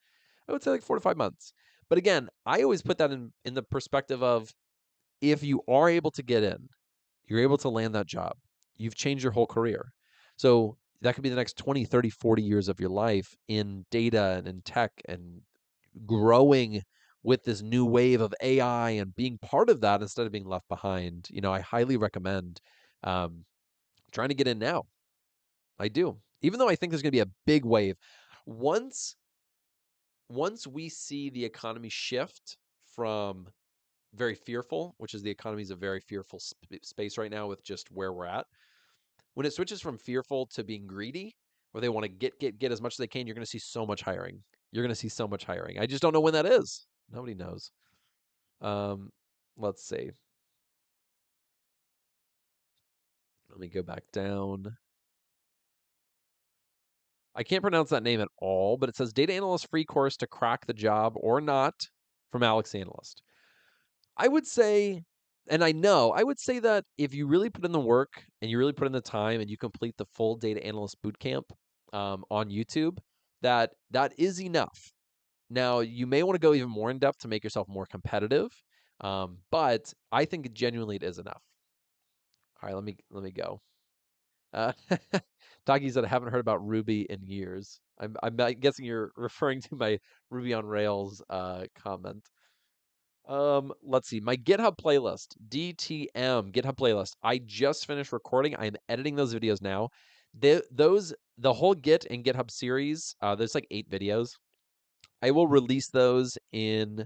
I would say like 4 to 5 months. But again, I always put that in the perspective of if you are able to get in, you're able to land that job, you've changed your whole career. So that could be the next 20, 30, 40 years of your life in data and in tech and growing with this new wave of AI and being part of that instead of being left behind. I highly recommend um, trying to get in now. I do. Even though I think there's going to be a big wave. Once once we see the economy shift from very fearful, which is the economy is a very fearful space right now with just where we're at. When it switches from fearful to being greedy, where they want to get as much as they can, you're going to see so much hiring. You're going to see so much hiring. I just don't know when that is. Nobody knows. Um, let's see. Let me go back down. I can't pronounce that name at all, but it says data analyst free course to crack the job or not from Alex Analyst. I would say, and I would say that if you really put in the work and you really put in the time and you complete the full data analyst bootcamp on YouTube, that is enough. Now, you may want to go even more in depth to make yourself more competitive, but I think genuinely it is enough. All right, let me go. Uh, Taki said, I haven't heard about Ruby in years. I'm guessing you're referring to my Ruby on Rails comment. Let's see. My GitHub playlist, DTM GitHub playlist. I just finished recording. I'm editing those videos now. The whole Git and GitHub series, there's like 8 videos. I will release those in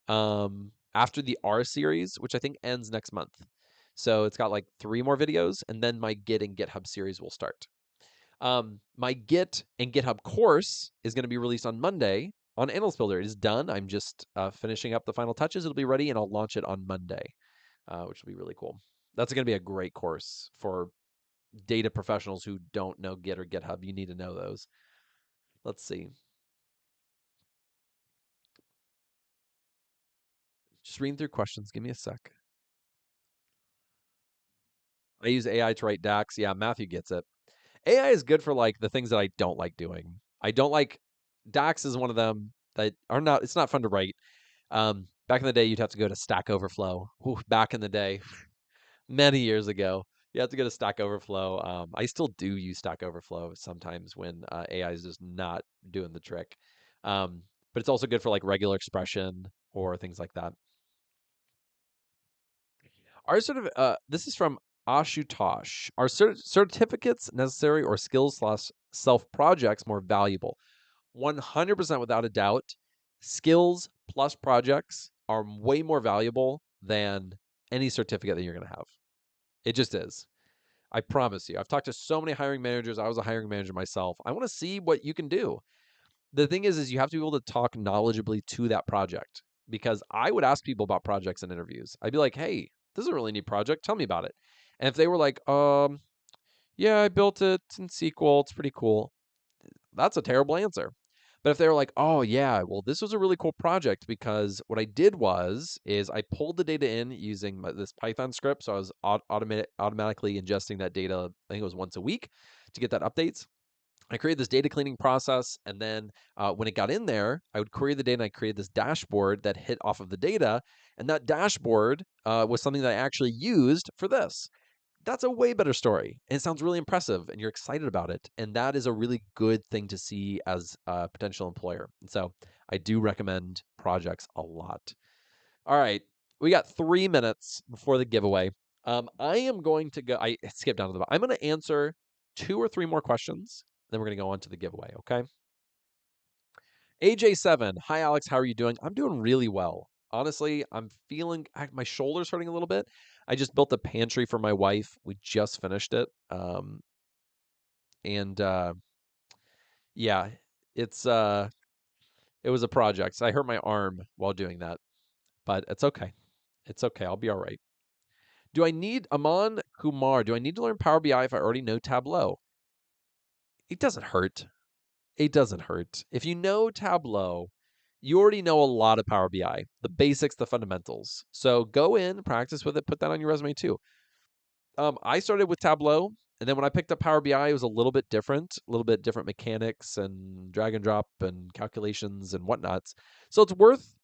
after the R series, which I think ends next month. So it's got like 3 more videos, and then my Git and GitHub series will start. My Git and GitHub course is going to be released on Monday. on Analyst Builder. It is done. I'm just finishing up the final touches. It'll be ready, and I'll launch it on Monday, which will be really cool. That's going to be a great course for data professionals who don't know Git or GitHub. You need to know those. Let's see. Just reading through questions. Give me a sec. I use AI to write DAX. Yeah, Matthew gets it. AI is good for like the things that I don't like doing. I don't like DAX is one of them that are not. It's not fun to write. Back in the day, you'd have to go to Stack Overflow. Ooh, back in the day, many years ago, you have to go to Stack Overflow. I still do use Stack Overflow sometimes when AI is just not doing the trick. But it's also good for like regular expression or things like that. Are sort of this is from Ashutosh. Are certificates necessary or skills slash self projects more valuable? 100% without a doubt. Skills plus projects are way more valuable than any certificate that you're going to have. It just is. I promise you. I've talked to so many hiring managers. I was a hiring manager myself. I want to see what you can do. The thing is you have to be able to talk knowledgeably to that project, because I would ask people about projects in interviews. I'd be like, "Hey, this is a really neat project. Tell me about it." And if they were like, yeah, I built it in SQL. It's pretty cool." That's a terrible answer. But if they were like, "Oh yeah, well this was a really cool project because what I did was is I pulled the data in using this Python script, so I was automatically ingesting that data. I think it was once a week to get that updates. I created this data cleaning process, and then when it got in there, I would query the data, and I created this dashboard that hit off of the data, and that dashboard was something that I actually used for this." That's a way better story. And it sounds really impressive and you're excited about it. And that is a really good thing to see as a potential employer. And so I do recommend projects a lot. All right. We got 3 minutes before the giveaway. I am going to go, I skipped down to the bottom. I'm going to answer 2 or 3 more questions. Then we're going to go on to the giveaway. Okay. AJ7. Hi, Alex. How are you doing? I'm doing really well. Honestly, I'm feeling my shoulder's hurting a little bit. I just built a pantry for my wife. We just finished it. And yeah, it's it was a project. So I hurt my arm while doing that, but it's okay. It's okay. I'll be all right. Do I need Aman Kumar? Do I need to learn Power BI if I already know Tableau? It doesn't hurt. It doesn't hurt. If you know Tableau, you already know a lot of Power BI, the basics, the fundamentals. So go in, practice with it, put that on your resume too. I started with Tableau, and then when I picked up Power BI, it was a little bit different mechanics and drag and drop and calculations and whatnots. So it's worth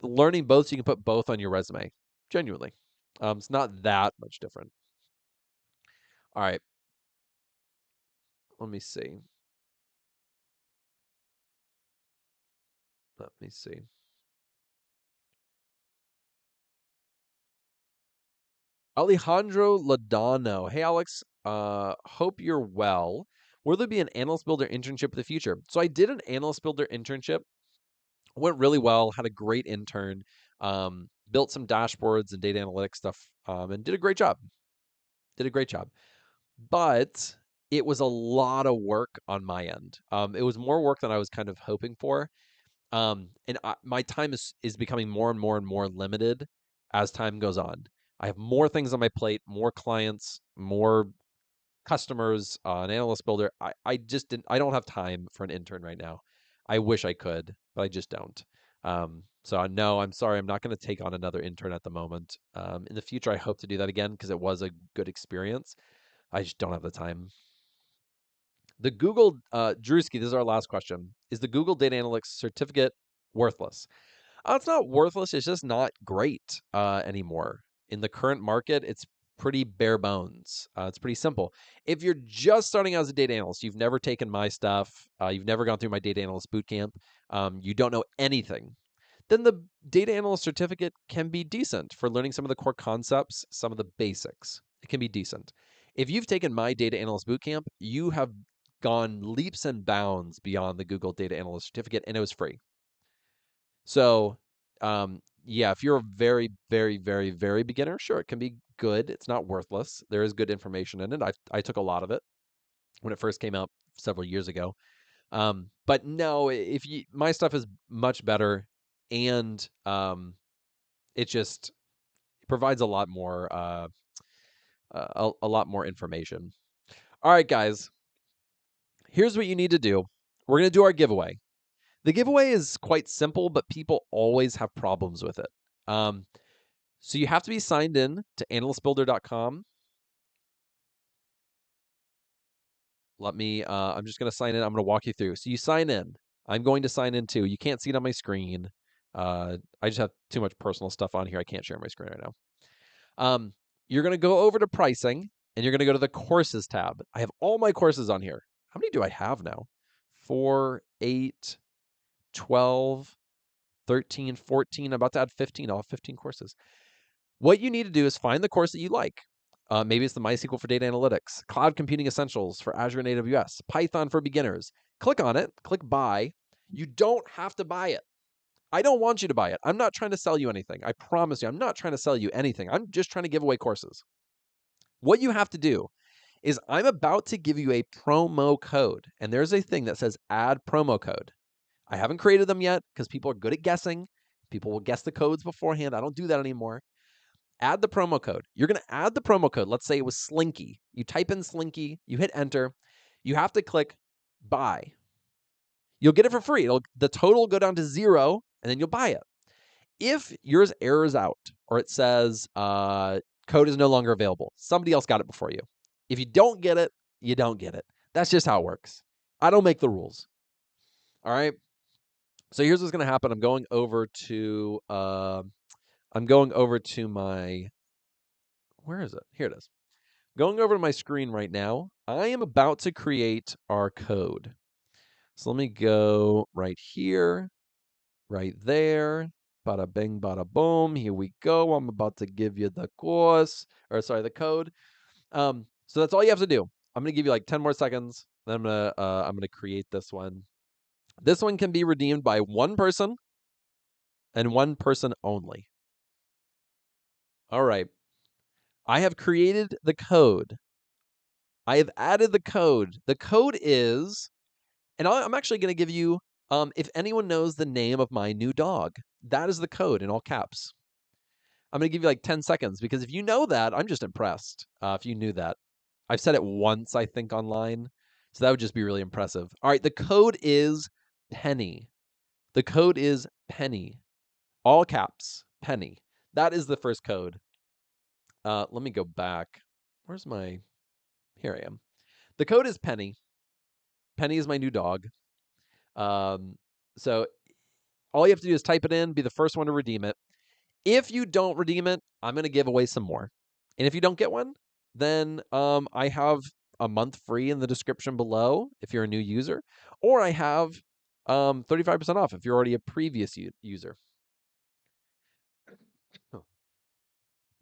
learning both so you can put both on your resume. Genuinely. It's not that much different. All right. Let me see. Let me see. Alejandro Ladano. Hey, Alex. Hope you're well. Will there be an Analyst Builder internship in the future? So I did an Analyst Builder internship. Went really well. Had a great intern. Built some dashboards and data analytics stuff, and did a great job. Did a great job. But it was a lot of work on my end. It was more work than I was kind of hoping for. And my time is becoming more and more and more limited as time goes on. I have more things on my plate, more clients, more customers, an analyst builder. I just didn't. I don't have time for an intern right now. I wish I could, but I just don't. So no, I'm sorry. I'm not going to take on another intern at the moment. In the future, I hope to do that again because it was a good experience. I just don't have the time. The Google Drewski, this is our last question. Is the Google Data Analytics certificate worthless? It's not worthless. It's just not great anymore. In the current market, it's pretty bare bones. It's pretty simple. If you're just starting out as a data analyst, you've never taken my stuff, you've never gone through my data analyst bootcamp, you don't know anything, then the data analyst certificate can be decent for learning some of the core concepts, some of the basics. It can be decent. If you've taken my data analyst bootcamp, you have gone leaps and bounds beyond the Google Data Analyst certificate, and it was free. So, yeah, if you're a very, very, very, very beginner, sure, it can be good. It's not worthless. There is good information in it. I took a lot of it when it first came out several years ago. But no, if you my stuff is much better, and it just provides a lot more information. All right, guys, here's what you need to do. We're gonna do our giveaway. The giveaway is quite simple, but people always have problems with it. Um, so you have to be signed in to analystbuilder.com. I'm just going to sign in. I'm going to walk you through. So you sign in. I'm going to sign in too. You can't see it on my screen. I just have too much personal stuff on here. I can't share my screen right now. You're going to go over to pricing and you're going to go to the courses tab. I have all my courses on here. How many do I have now? 4, 8, 12, 13, 14. I'm about to add 15. I'll have 15 courses. What you need to do is find the course that you like. Maybe it's the MySQL for Data Analytics, Cloud Computing Essentials for Azure and AWS, Python for Beginners. Click on it, click buy. You don't have to buy it. I don't want you to buy it. I'm not trying to sell you anything. I promise you, I'm not trying to sell you anything. I'm just trying to give away courses. What you have to do is I'm about to give you a promo code, and there's a thing that says add promo code. I haven't created them yet because people are good at guessing. People will guess the codes beforehand. I don't do that anymore. Add the promo code. You're going to add the promo code. Let's say it was Slinky. You type in Slinky, you hit enter. You have to click buy. You'll get it for free. The total will go down to 0, and then you'll buy it. If yours errors out or it says code is no longer available, somebody else got it before you. If you don't get it, you don't get it. That's just how it works. I don't make the rules. All right. So here's what's going to happen. I'm going over to my, where is it? Here it is. Going over to my screen right now, I am about to create our code. So let me go right here, right there. Bada bing, bada boom. Here we go. I'm about to give you the the code. So that's all you have to do. I'm gonna give you like 10 more seconds. Then I'm gonna create this one. This one can be redeemed by one person and one person only. All right. I have created the code. I have added the code. The code is, and I'm actually going to give you, if anyone knows the name of my new dog, that is the code in all caps. I'm going to give you like 10 seconds because if you know that, I'm just impressed. If you knew that. I've said it once, I think, online. So that would just be really impressive. All right, the code is Penny. The code is Penny. All caps, Penny. That is the first code. Let me go back. Where's my, here I am. The code is Penny. Penny is my new dog. So all you have to do is type it in, be the first one to redeem it. If you don't redeem it, I'm going to give away some more. And if you don't get one, then I have a month free in the description below if you're a new user, or I have 35% off if you're already a previous user.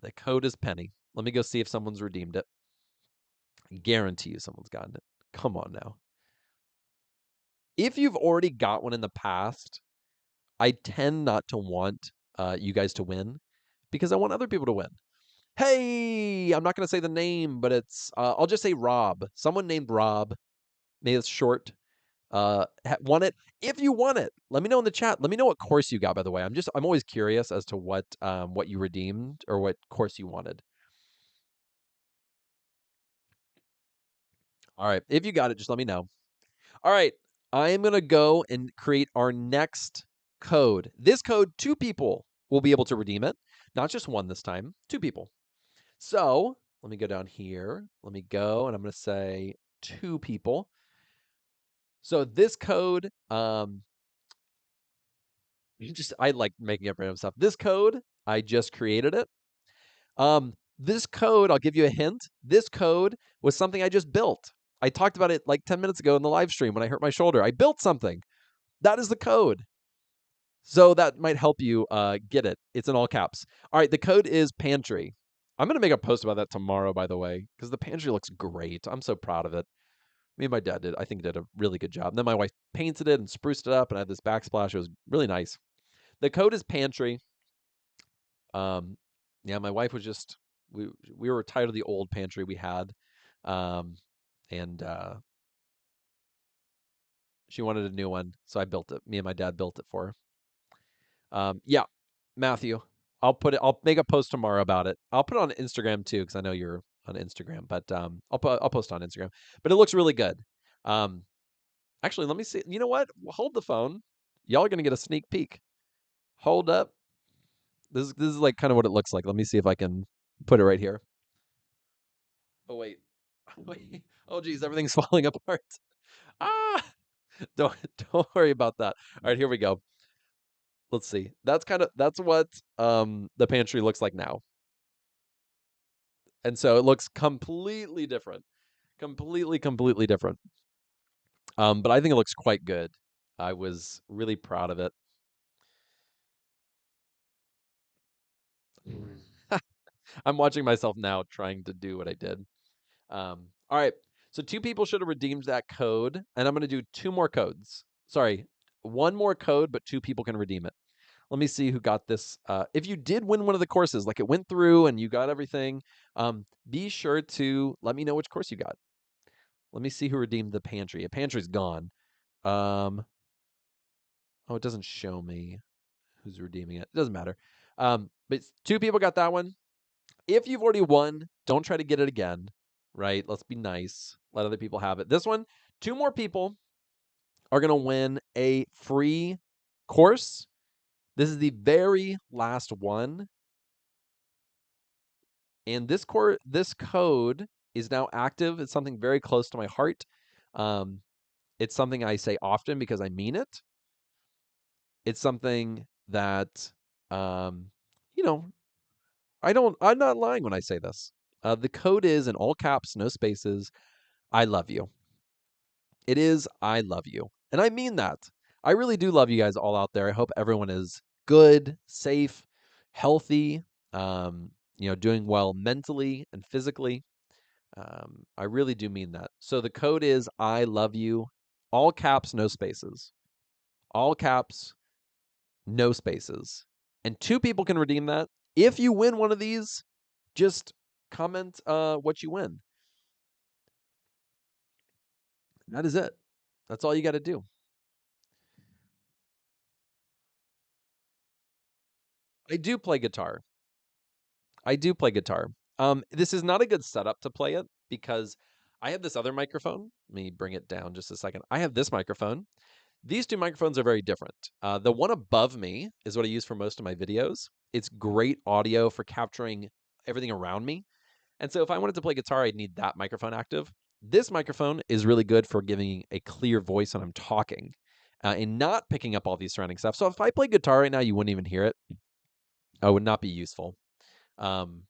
The code is Penny. Let me go see if someone's redeemed it. I guarantee you someone's gotten it. Come on now. If you've already got one in the past, I tend not to want you guys to win because I want other people to win. Hey, I'm not going to say the name, but it's, I'll just say Rob. Someone named Rob, maybe it's short, won it. If you won it, let me know in the chat. Let me know what course you got, by the way. I'm always curious as to what you redeemed or what course you wanted. All right. If you got it, just let me know. All right. I am going to go and create our next code. This code, 2 people will be able to redeem it. Not just one this time, 2 people. So let me go down here. Let me go, and I'm going to say 2 people. So this code, I like making up random stuff. This code, I just created it. This code, I'll give you a hint. This code was something I just built. I talked about it like 10 minutes ago in the live stream when I hurt my shoulder. I built something. That is the code. So that might help you get it. It's in all caps. All right, the code is pantry. I'm going to make a post about that tomorrow, by the way, because the pantry looks great. I'm so proud of it. Me and my dad did a really good job. And then my wife painted it and spruced it up, and I had this backsplash. It was really nice. The code is pantry. Yeah, my wife was just, we were tired of the old pantry we had. And She wanted a new one, so I built it. Me and my dad built it for her. Yeah, Matthew, I'll make a post tomorrow about it. I'll put it on Instagram too, because I know you're on Instagram. But I'll post on Instagram. But it looks really good. Um, actually, let me see. You know what? Hold the phone. Y'all are gonna get a sneak peek. Hold up. This is like kind of what it looks like. Let me see if I can put it right here. Oh wait. Wait. Oh geez, everything's falling apart. Ah, don't don't worry about that. All right, here we go. Let's see. That's what the pantry looks like now. And so it looks completely different. Completely different. But I think it looks quite good. I was really proud of it. I'm watching myself now trying to do what I did. All right. So 2 people should have redeemed that code, and I'm going to do 2 more codes. Sorry, 1 more code, but 2 people can redeem it. Let me see who got this. If you did win one of the courses, like it went through and you got everything, be sure to let me know which course you got. Let me see who redeemed the pantry. A pantry's gone. Oh, it doesn't show me who's redeeming it. It doesn't matter. But 2 people got that one. If you've already won, don't try to get it again, right? Let's be nice. Let other people have it. This one, 2 more people are going to win a free course. This is the very last one. And this code is now active. It's something very close to my heart. It's something I say often because I mean it. It's something that, um, you know, I'm not lying when I say this. The code is in all caps, no spaces. I love you. It is I love you. And I mean that. I really do love you guys all out there. I hope everyone is good, safe, healthy, doing well mentally and physically. I really do mean that. So the code is I love you. All caps, no spaces. All caps, no spaces. And 2 people can redeem that. If you win one of these, just comment what you win. That is it. That's all you got to do. I do play guitar. I do play guitar. This is not a good setup to play it because I have this other microphone. Let me bring it down just a second. I have this microphone. These 2 microphones are very different. The one above me is what I use for most of my videos. It's great audio for capturing everything around me. And so if I wanted to play guitar, I'd need that microphone active. This microphone is really good for giving a clear voice when I'm talking and not picking up all these surrounding stuff. So if I play guitar right now, you wouldn't even hear it. It would not be useful. Um,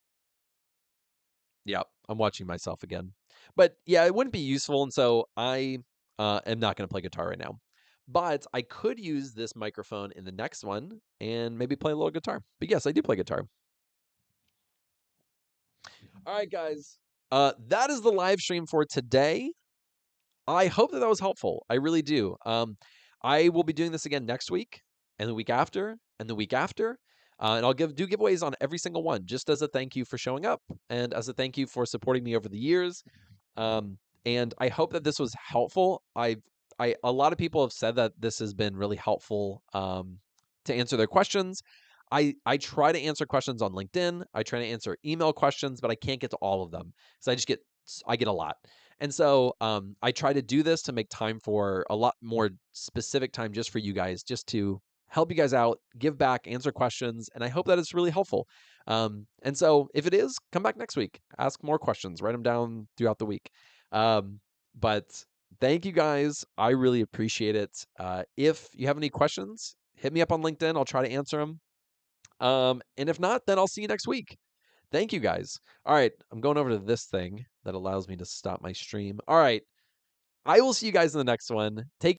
yeah, I'm watching myself again. But yeah, it wouldn't be useful. And so I am not going to play guitar right now. But I could use this microphone in the next one and maybe play a little guitar. But yes, I do play guitar. All right, guys. That is the live stream for today. I hope that was helpful. I really do. I will be doing this again next week and the week after and the week after. And I'll do giveaways on every single one just as a thank you for showing up and as a thank you for supporting me over the years. And I hope that this was helpful. A lot of people have said that this has been really helpful to answer their questions. I try to answer questions on LinkedIn. I try to answer email questions, but I can't get to all of them because I get a lot. And so I try to do this to make time for a lot more specific time just for you guys, just to help you guys out, give back, answer questions, and I hope that it's really helpful. And so if it is, come back next week, ask more questions, write them down throughout the week. But thank you guys. I really appreciate it. If you have any questions, hit me up on LinkedIn. I'll try to answer them. And if not, then I'll see you next week. Thank you guys. All right, I'm going over to this thing that allows me to stop my stream. All right, I will see you guys in the next one. Take